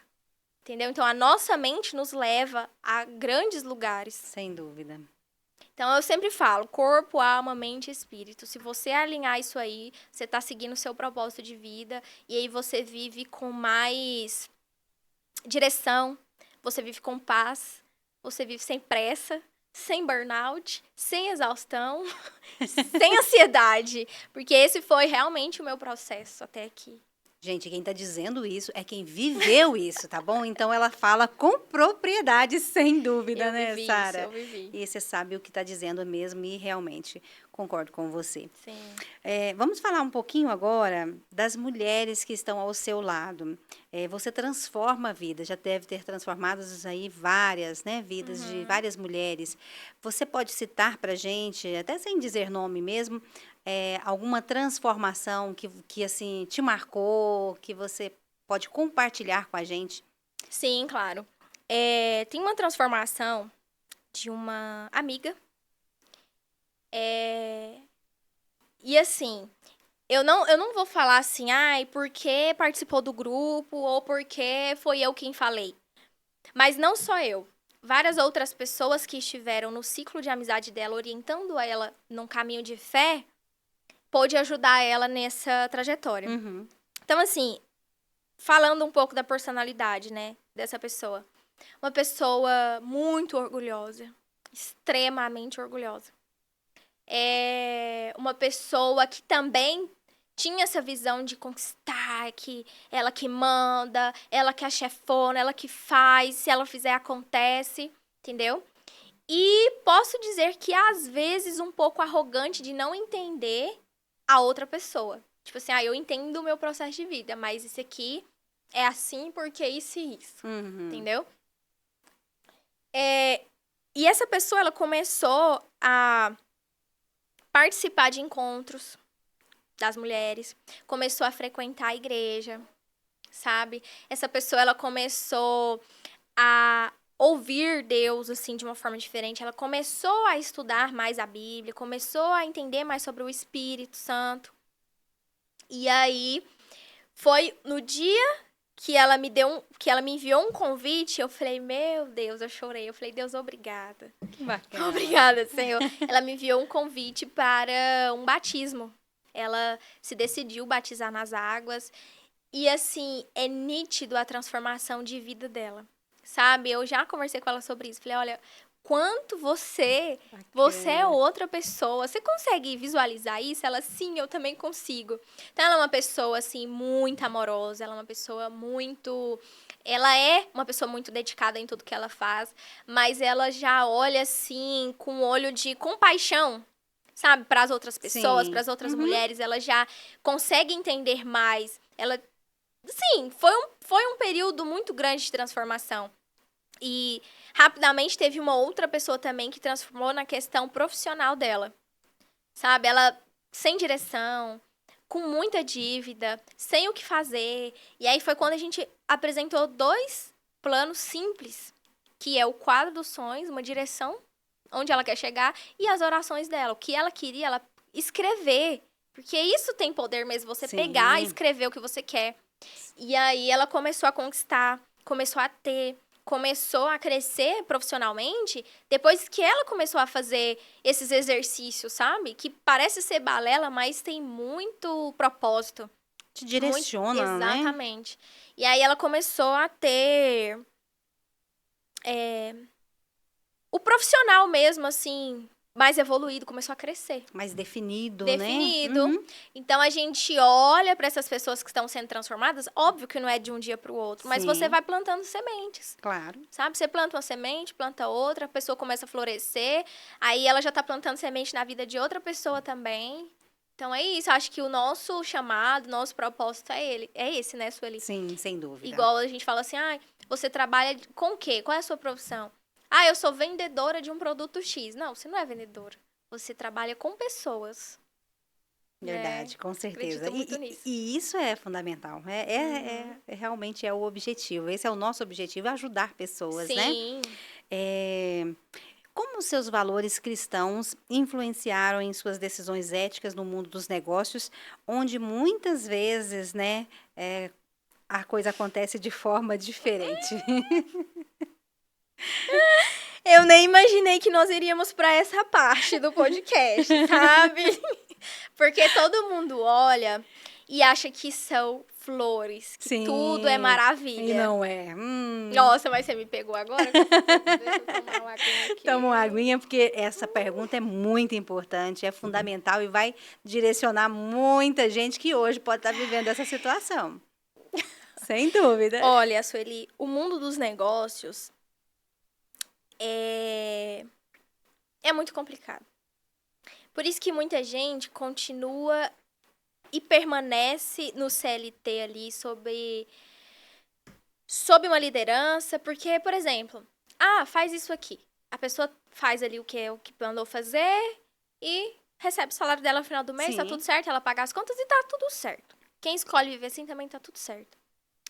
Entendeu? Então, a nossa mente nos leva a grandes lugares. Sem dúvida. Então, eu sempre falo, corpo, alma, mente e espírito. Se você alinhar isso aí, você está seguindo o seu propósito de vida. E aí você vive com mais direção, você vive com paz, você vive sem pressa, sem burnout, sem exaustão, sem ansiedade. Porque esse foi realmente o meu processo até aqui. Gente, quem está dizendo isso é quem viveu isso, tá bom? Então, ela fala com propriedade, sem dúvida, né, Sara? Eu vivi. E você sabe o que está dizendo mesmo e realmente concordo com você. Sim. Vamos falar um pouquinho agora das mulheres que estão ao seu lado. Você transforma a vida, já deve ter transformado aí várias, né, vidas de várias mulheres. Você pode citar para a gente, até sem dizer nome mesmo, alguma transformação que assim te marcou, que você pode compartilhar com a gente? Sim, claro. Tem uma transformação de uma amiga. E assim, eu não vou falar assim, ai, porque participou do grupo ou porque foi eu quem falei. Mas não só eu. Várias outras pessoas que estiveram no ciclo de amizade dela, orientando ela num caminho de fé, pôde ajudar ela nessa trajetória. Uhum. Então, assim, falando um pouco da personalidade, né, dessa pessoa. Uma pessoa muito orgulhosa, extremamente orgulhosa. É uma pessoa que também tinha essa visão de conquistar, que ela que manda, ela que é a chefona, ela que faz, se ela fizer acontece, entendeu? E posso dizer que às vezes um pouco arrogante de não entender a outra pessoa. Tipo assim, eu entendo o meu processo de vida, mas isso aqui é assim porque isso e isso, entendeu? E essa pessoa, ela começou a participar de encontros das mulheres, começou a frequentar a igreja, sabe? Essa pessoa, ela começou a ouvir Deus, assim, de uma forma diferente. Ela começou a estudar mais a Bíblia, começou a entender mais sobre o Espírito Santo. E aí, foi no dia que ela me enviou um convite, eu falei, meu Deus, eu chorei. Eu falei, Deus, obrigada. Que bacana. Obrigada, Senhor. Ela me enviou um convite para um batismo. Ela se decidiu batizar nas águas. E, assim, é nítido a transformação de vida dela. Sabe? Eu já conversei com ela sobre isso. Falei, olha, quanto você é outra pessoa. Você consegue visualizar isso? Ela, sim, eu também consigo. Então, ela é uma pessoa, assim, muito amorosa. Ela é uma pessoa muito... Ela é uma pessoa muito dedicada em tudo que ela faz. Mas ela já olha, assim, com um olho de compaixão, sabe? Para as outras pessoas, para as outras mulheres. Ela já consegue entender mais. Ela... Sim, foi um período muito grande de transformação. E rapidamente teve uma outra pessoa também que transformou na questão profissional dela. Sabe? Ela sem direção, com muita dívida, sem o que fazer. E aí foi quando a gente apresentou 2 planos simples, que é o quadro dos sonhos, uma direção onde ela quer chegar, e as orações dela. O que ela queria, ela escrever. Porque isso tem poder mesmo, você pegar e escrever o que você quer. E aí ela começou a conquistar, começou a crescer profissionalmente, depois que ela começou a fazer esses exercícios, sabe? Que parece ser balela, mas tem muito propósito. Te direciona, né? Exatamente. E aí ela começou a ter o profissional mesmo, assim, mais evoluído, começou a crescer. Mais definido, Definido. né? Então, a gente olha para essas pessoas que estão sendo transformadas, óbvio que não é de um dia para o outro, mas você vai plantando sementes. Claro. Sabe? Você planta uma semente, planta outra, a pessoa começa a florescer, aí ela já tá plantando semente na vida de outra pessoa também. Então, é isso. Acho que o nosso chamado, nosso propósito é esse, né, Sueli? Sim, sem dúvida. Igual a gente fala assim, você trabalha com o quê? Qual é a sua profissão? Eu sou vendedora de um produto X. Não, você não é vendedora. Você trabalha com pessoas. Verdade, com certeza. Acredito muito nisso. E isso é fundamental. Realmente é o objetivo. Esse é o nosso objetivo, é ajudar pessoas, né? Sim. Como os seus valores cristãos influenciaram em suas decisões éticas no mundo dos negócios, onde muitas vezes, né, a coisa acontece de forma diferente? Eu nem imaginei que nós iríamos para essa parte do podcast, sabe? Porque todo mundo olha e acha que são flores, que tudo é maravilha. E não é. Nossa, mas você me pegou agora? Deixa eu tomar uma aguinha aqui. Toma uma aguinha, porque essa pergunta é muito importante, é fundamental e vai direcionar muita gente que hoje pode estar vivendo essa situação. Sem dúvida. Olha, Sueli, o mundo dos negócios é muito complicado. Por isso que muita gente continua e permanece no CLT ali sob uma liderança, porque, por exemplo, faz isso aqui. A pessoa faz ali o que mandou fazer e recebe o salário dela no final do mês, tá tudo certo, ela paga as contas e tá tudo certo. Quem escolhe viver assim também tá tudo certo.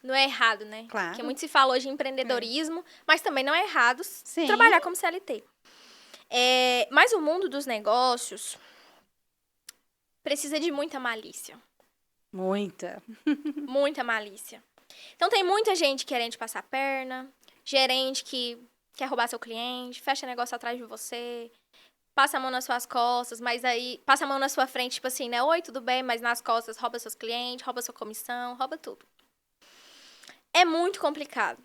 Não é errado, né? Claro. Porque muito se fala hoje em empreendedorismo, mas também não é errado trabalhar como CLT. Mas o mundo dos negócios, precisa de muita malícia. Muita. Muita malícia. Então, tem muita gente querendo te passar a perna, gerente que quer roubar seu cliente, fecha negócio atrás de você, passa a mão nas suas costas, mas aí passa a mão na sua frente, tipo assim, né? Oi, tudo bem? Mas nas costas rouba seus clientes, rouba sua comissão, rouba tudo. É muito complicado.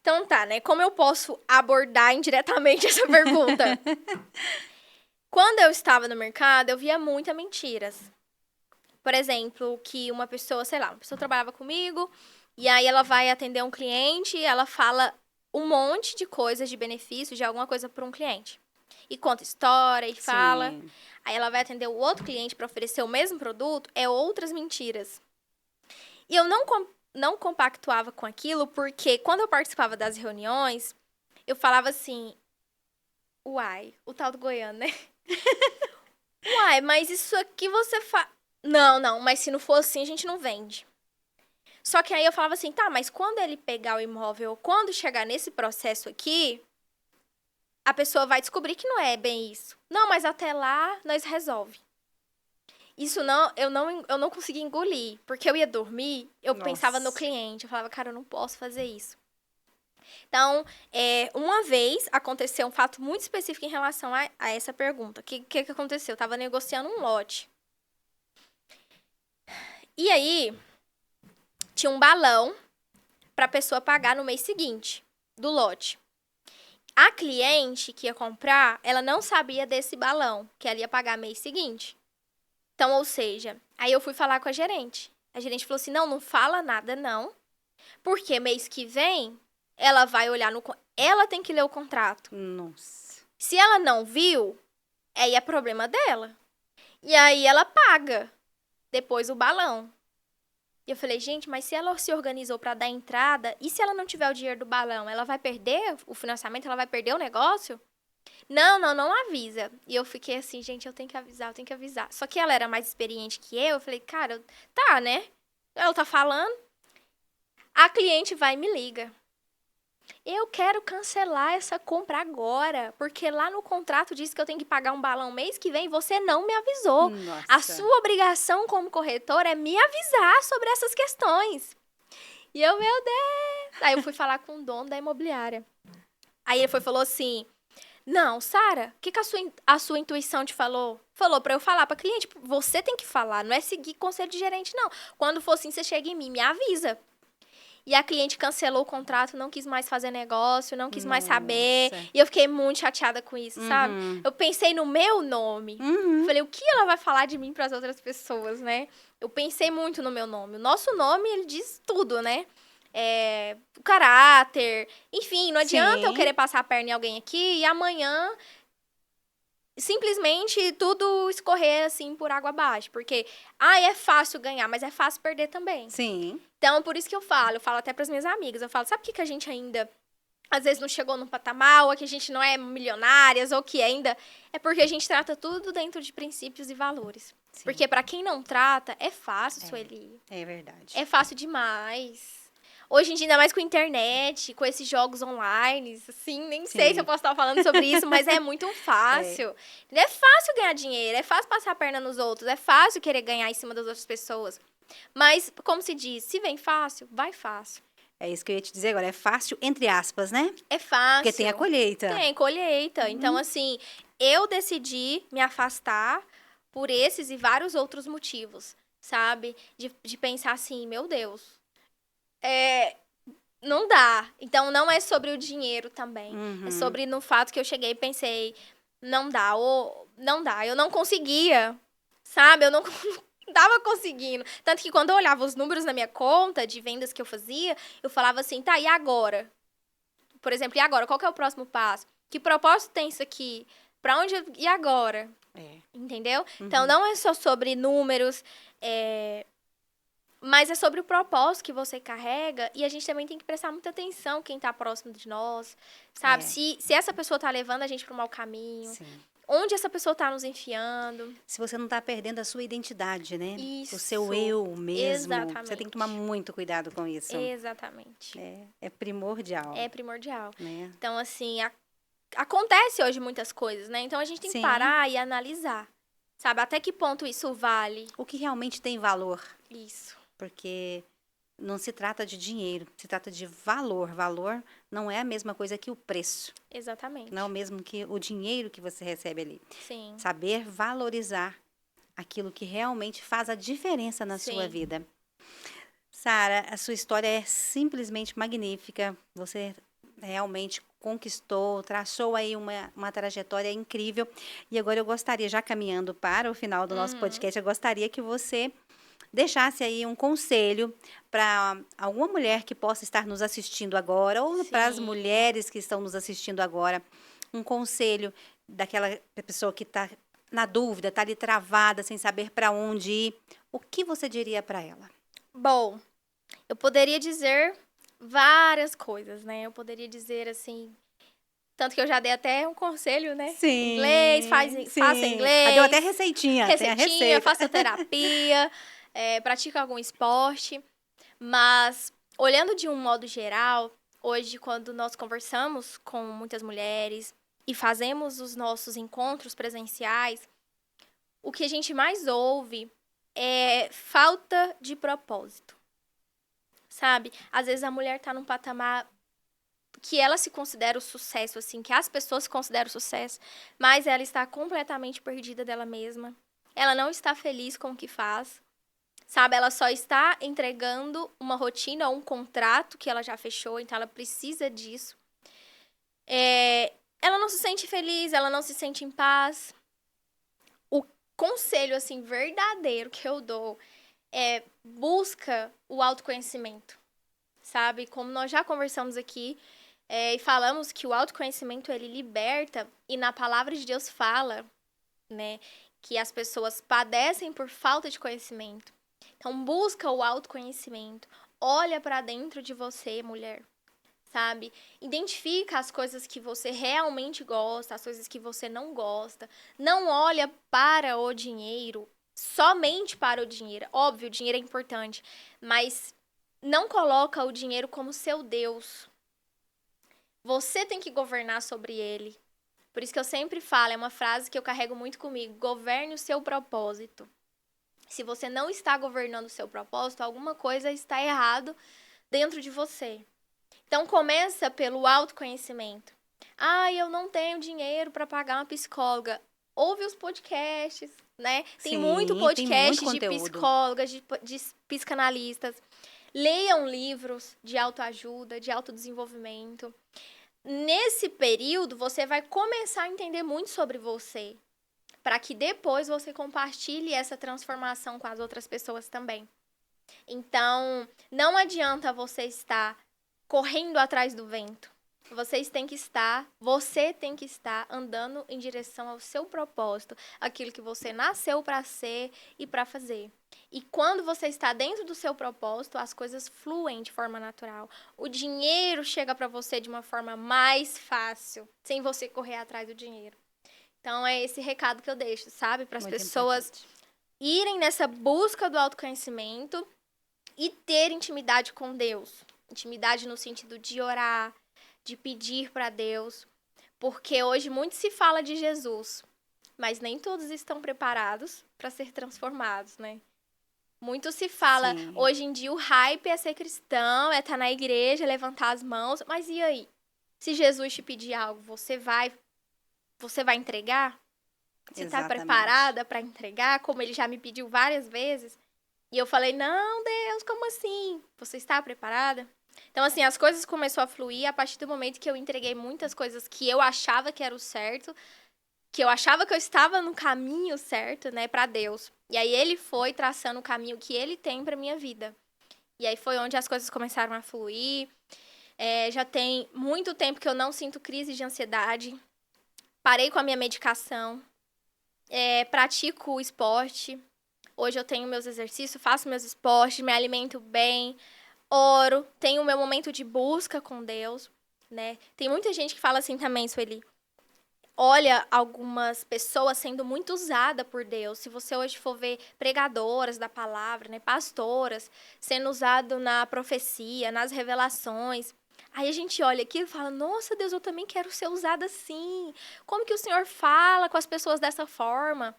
Então tá, né? Como eu posso abordar indiretamente essa pergunta? Quando eu estava no mercado, eu via muitas mentiras. Por exemplo, que uma pessoa, sei lá, uma pessoa trabalhava comigo, e aí ela vai atender um cliente, e ela fala um monte de coisas de benefício, de alguma coisa para um cliente. E conta história, e fala. Sim. Aí ela vai atender o outro cliente para oferecer o mesmo produto, é outras mentiras. E eu não compactuava com aquilo, porque quando eu participava das reuniões, eu falava assim, uai, o tal do goiano, né? Uai, mas isso aqui você faz... Não, mas se não for assim, a gente não vende. Só que aí eu falava assim, tá, mas quando ele pegar o imóvel, quando chegar nesse processo aqui, a pessoa vai descobrir que não é bem isso. Não, mas até lá, nós resolve. Isso eu não conseguia engolir, porque eu ia dormir, eu pensava no cliente, eu falava, cara, eu não posso fazer isso. Então, uma vez aconteceu um fato muito específico em relação a essa pergunta. O que aconteceu? Eu tava negociando um lote. E aí, tinha um balão para a pessoa pagar no mês seguinte do lote. A cliente que ia comprar, ela não sabia desse balão, que ela ia pagar mês seguinte. Então, ou seja, aí eu fui falar com a gerente. A gerente falou assim, não fala nada não, porque mês que vem, ela vai olhar no... Ela tem que ler o contrato. Nossa. Se ela não viu, aí é problema dela. E aí ela paga depois o balão. E eu falei, gente, mas se ela se organizou para dar entrada, e se ela não tiver o dinheiro do balão, ela vai perder o financiamento? Ela vai perder o negócio? Não avisa. E eu fiquei assim, gente, eu tenho que avisar. Só que ela era mais experiente que eu falei, cara, tá, né? Ela tá falando. A cliente vai e me liga. Eu quero cancelar essa compra agora, porque lá no contrato diz que eu tenho que pagar um balão mês que vem e você não me avisou. Nossa. A sua obrigação como corretor é me avisar sobre essas questões. E eu, meu Deus! Aí eu fui falar com o dono da imobiliária. Aí ele falou assim, não, Sara, o que a sua intuição te falou? Falou pra eu falar pra cliente, você tem que falar, não é seguir conselho de gerente, não. Quando for assim, você chega em mim, me avisa. E a cliente cancelou o contrato, não quis mais fazer negócio, não quis mais saber. E eu fiquei muito chateada com isso, sabe? Eu pensei no meu nome. Falei, o que ela vai falar de mim para as outras pessoas, né? Eu pensei muito no meu nome. O nosso nome, ele diz tudo, né? O caráter. Enfim, não adianta eu querer passar a perna em alguém aqui e amanhã... simplesmente tudo escorrer, assim, por água abaixo. Porque, é fácil ganhar, mas é fácil perder também. Sim. Então, por isso que eu falo até para as minhas amigas, eu falo, sabe por que a gente ainda, às vezes, não chegou num patamar, ou que a gente não é milionárias, ou que ainda... É porque a gente trata tudo dentro de princípios e valores. Sim. Porque para quem não trata, é fácil, Sueli. É verdade. É fácil demais. Hoje em dia, ainda mais com a internet, com esses jogos online, assim, nem sei se eu posso estar falando sobre isso, mas é muito fácil. É fácil ganhar dinheiro, é fácil passar a perna nos outros, é fácil querer ganhar em cima das outras pessoas. Mas, como se diz, se vem fácil, vai fácil. É isso que eu ia te dizer agora, é fácil, entre aspas, né? É fácil. Porque tem a colheita. Tem colheita. Então, assim, eu decidi me afastar por esses e vários outros motivos, sabe? De pensar assim, meu Deus... não dá. Então, não é sobre o dinheiro também. É sobre no fato que eu cheguei e pensei, não dá, eu não conseguia, sabe? Eu não tava conseguindo. Tanto que quando eu olhava os números na minha conta de vendas que eu fazia, eu falava assim, tá, e agora? Por exemplo, e agora? Qual que é o próximo passo? Que propósito tem isso aqui? Pra onde... E agora? Entendeu? Então, não é só sobre números, mas é sobre o propósito que você carrega e a gente também tem que prestar muita atenção quem tá próximo de nós, sabe? Se essa pessoa tá levando a gente pro mau caminho, onde essa pessoa tá nos enfiando. Se você não tá perdendo a sua identidade, né? Isso. O seu eu mesmo. Exatamente. Você tem que tomar muito cuidado com isso. Exatamente. É primordial. É primordial. Né? Então, assim, acontece hoje muitas coisas, né? Então a gente tem que Sim. parar e analisar, sabe? Até que ponto isso vale? O que realmente tem valor, Isso. porque não se trata de dinheiro, se trata de valor. Valor não é a mesma coisa que o preço, Exatamente. não é o mesmo que o dinheiro que você recebe ali. Sim. Saber valorizar aquilo que realmente faz a diferença na sua Sim. vida. Sara, a sua história é simplesmente magnífica. Você realmente conquistou, traçou aí uma trajetória incrível. E agora eu gostaria, já caminhando para o final do nosso podcast, eu gostaria que você deixasse aí um conselho para alguma mulher que possa estar nos assistindo agora, ou para as Sim. mulheres que estão nos assistindo agora, um conselho daquela pessoa que está na dúvida, está ali travada, sem saber para onde ir. O que você diria para ela? Bom, eu poderia dizer várias coisas, né? Eu poderia dizer assim, tanto que eu já dei até um conselho, né? Sim, Inglês, faça sim. Ah, deu até inglês, receitinha, tem a receitinha, receita. faça terapia, pratica algum esporte. Mas, olhando de um modo geral, hoje, quando nós conversamos com muitas mulheres e fazemos os nossos encontros presenciais, o que a gente mais ouve é falta de propósito, sabe? Às vezes a mulher tá num patamar que ela se considera o sucesso, assim, que as pessoas consideram sucesso, mas ela está completamente perdida dela mesma. Ela não está feliz com o que faz, sabe? Ela só está entregando uma rotina ou um contrato que ela já fechou, então ela precisa disso. Ela não se sente feliz, ela não se sente em paz. O conselho, assim, verdadeiro que eu dou é busca o autoconhecimento, sabe? Como nós já conversamos aqui, e falamos que o autoconhecimento, ele liberta, e na palavra de Deus fala, né, que as pessoas padecem por falta de conhecimento. Então, busca o autoconhecimento. Olha para dentro de você, mulher, sabe? Identifica as coisas que você realmente gosta, as coisas que você não gosta. Não olha para o dinheiro, somente para o dinheiro. Óbvio, o dinheiro é importante, mas não coloca o dinheiro como seu Deus. Você tem que governar sobre ele. Por isso que eu sempre falo, é uma frase que eu carrego muito comigo: governe o seu propósito. Se você não está governando o seu propósito, alguma coisa está errado dentro de você. Então começa pelo autoconhecimento. Ah, eu não tenho dinheiro para pagar uma psicóloga. Ouve os podcasts, né? Tem muito Sim, tem muito podcast de conteúdo. psicólogas, de psicanalistas. Leiam livros de autoajuda, de autodesenvolvimento. Nesse período, você vai começar a entender muito sobre você, para que depois você compartilhe essa transformação com as outras pessoas também. Então, não adianta você estar correndo atrás do vento. Você tem que estar andando em direção ao seu propósito, aquilo que você nasceu para ser e para fazer. E quando você está dentro do seu propósito, as coisas fluem de forma natural. O dinheiro chega para você de uma forma mais fácil, sem você correr atrás do dinheiro. Então, é esse recado que eu deixo, sabe? Para as Muito pessoas importante. irem nessa busca do autoconhecimento e ter intimidade com Deus. Intimidade no sentido de orar, de pedir para Deus. Porque hoje muito se fala de Jesus, mas nem todos estão preparados para ser transformados, né? Muito se fala, Sim. hoje em dia o hype é ser cristão, é estar na igreja, levantar as mãos. Mas e aí? Se Jesus te pedir algo, você vai entregar? Você está Exatamente. preparada para entregar, como ele já me pediu várias vezes? E eu falei, não, Deus, como assim? Você está preparada? Então, assim, as coisas começaram a fluir a partir do momento que eu entreguei muitas coisas que eu achava que era o certo, que eu achava que eu estava no caminho certo, né, para Deus. E aí ele foi traçando o caminho que ele tem para minha vida. E aí foi onde as coisas começaram a fluir. Já tem muito tempo que eu não sinto crise de ansiedade. Parei com a minha medicação. Pratico o esporte. Hoje eu tenho meus exercícios, faço meus esportes, me alimento bem, oro, tenho o meu momento de busca com Deus, né? Tem muita gente que fala assim também, Sueli. Olha algumas pessoas sendo muito usadas por Deus. Se você hoje for ver pregadoras da palavra, né, pastoras, sendo usado na profecia, nas revelações, Aí a gente olha aqui e fala, nossa, Deus, eu também quero ser usada assim. Como que o Senhor fala com as pessoas dessa forma?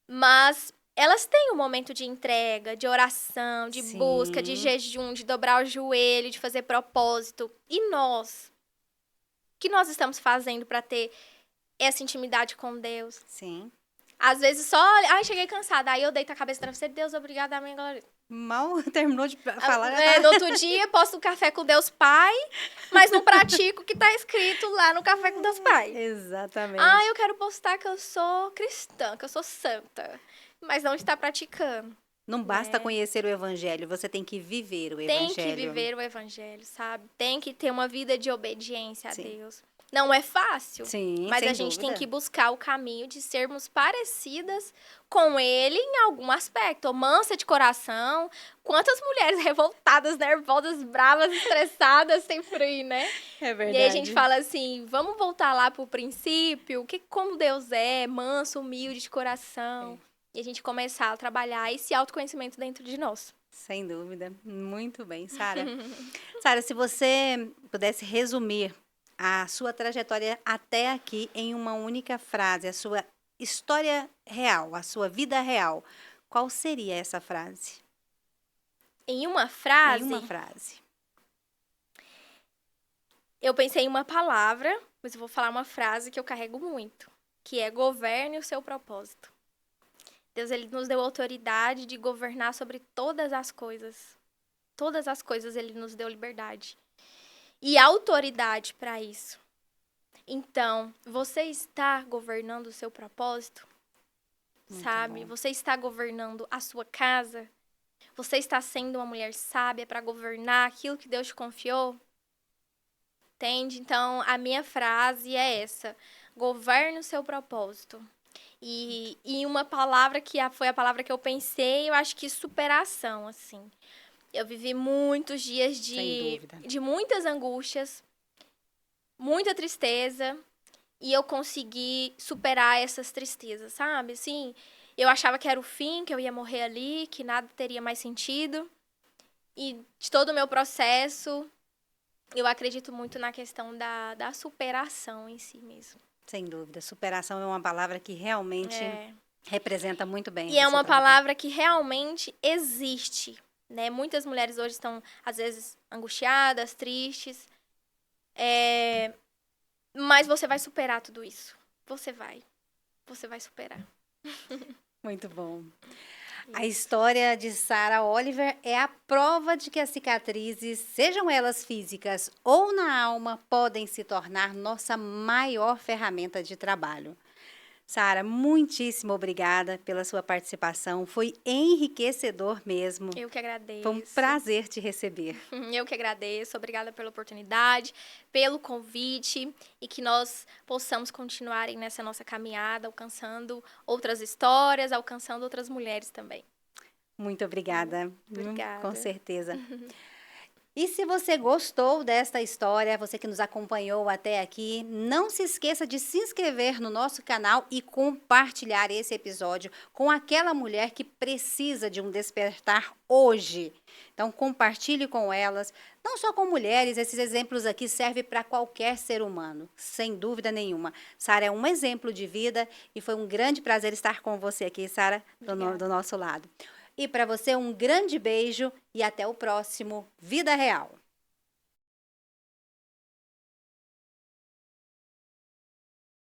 Mas elas têm um momento de entrega, de oração, de busca, de Sim, jejum, de dobrar o joelho, de fazer propósito. E nós? O que nós estamos fazendo para ter essa intimidade com Deus? sim. Às vezes só, ai, cheguei cansada. Aí eu deito a cabeça no travesseiro, Deus, obrigada, amém, glória. Mal terminou de falar, já No outro dia, posto um café com Deus Pai, mas não pratico o que tá escrito lá no café com Deus Pai. Ah, Exatamente. eu quero postar que eu sou cristã, que eu sou santa, mas não está praticando. Não basta Né? conhecer o evangelho, você tem que viver o Tem que evangelho. viver o evangelho, sabe? Tem que ter uma vida de obediência a Sim. Deus. Não é fácil, Sim, mas sem a gente tem dúvida. que buscar o caminho de sermos parecidas com Ele em algum aspecto. Mansa de coração. Quantas mulheres revoltadas, nervosas, bravas, estressadas, sem freio, né? É E aí a gente verdade. fala assim, vamos voltar lá pro princípio, como Deus é, manso, humilde de coração. E a gente começar a trabalhar esse autoconhecimento dentro de nós. Sem dúvida. Muito bem, Sara. Sara, se você pudesse resumir a sua trajetória até aqui em uma única frase, a sua história real, a sua vida real, qual seria essa frase? Em uma Em frase, uma frase. eu pensei em uma palavra, mas eu vou falar uma frase que eu carrego muito, que é governe o seu propósito. Deus, ele nos deu autoridade de governar sobre todas as coisas. Todas as coisas ele nos deu liberdade. E autoridade para isso. Então, você está governando o seu propósito? Muito Sabe? bom. Você está governando a sua casa? Você está sendo uma mulher sábia para governar aquilo que Deus te confiou? Entende? Então, a minha frase é essa: governe o seu propósito. E uma palavra que foi a palavra que eu pensei, eu acho que superação, assim. Eu vivi muitos dias Sem dúvida. de muitas angústias, muita tristeza, e eu consegui superar essas tristezas, sabe? Assim, eu achava que era o fim, que eu ia morrer ali, que nada teria mais sentido. E de todo o meu processo, eu acredito muito na questão da superação em si mesmo. Sem dúvida. Superação é uma palavra que realmente É. representa muito bem E é essa uma trajetória. palavra que realmente existe, né? Muitas mulheres hoje estão, às vezes, angustiadas, tristes. Mas você vai superar tudo isso. Você vai. Você vai superar. Muito bom. A história de Sarah Oliver é a prova de que as cicatrizes, sejam elas físicas ou na alma, podem se tornar nossa maior ferramenta de trabalho. Sara, muitíssimo obrigada pela sua participação. Foi enriquecedor mesmo. Eu que agradeço. Foi um prazer te receber. Eu que agradeço. Obrigada pela oportunidade, pelo convite e que nós possamos continuar nessa nossa caminhada, alcançando outras histórias, alcançando outras mulheres também. Muito obrigada. Obrigada. Com certeza. E se você gostou desta história, você que nos acompanhou até aqui, não se esqueça de se inscrever no nosso canal e compartilhar esse episódio com aquela mulher que precisa de um despertar hoje. Então, compartilhe com elas, não só com mulheres, esses exemplos aqui servem para qualquer ser humano, sem dúvida nenhuma. Sara é um exemplo de vida e foi um grande prazer estar com você aqui, Sara, do nosso lado. E para você, um grande beijo e até o próximo Vida Real.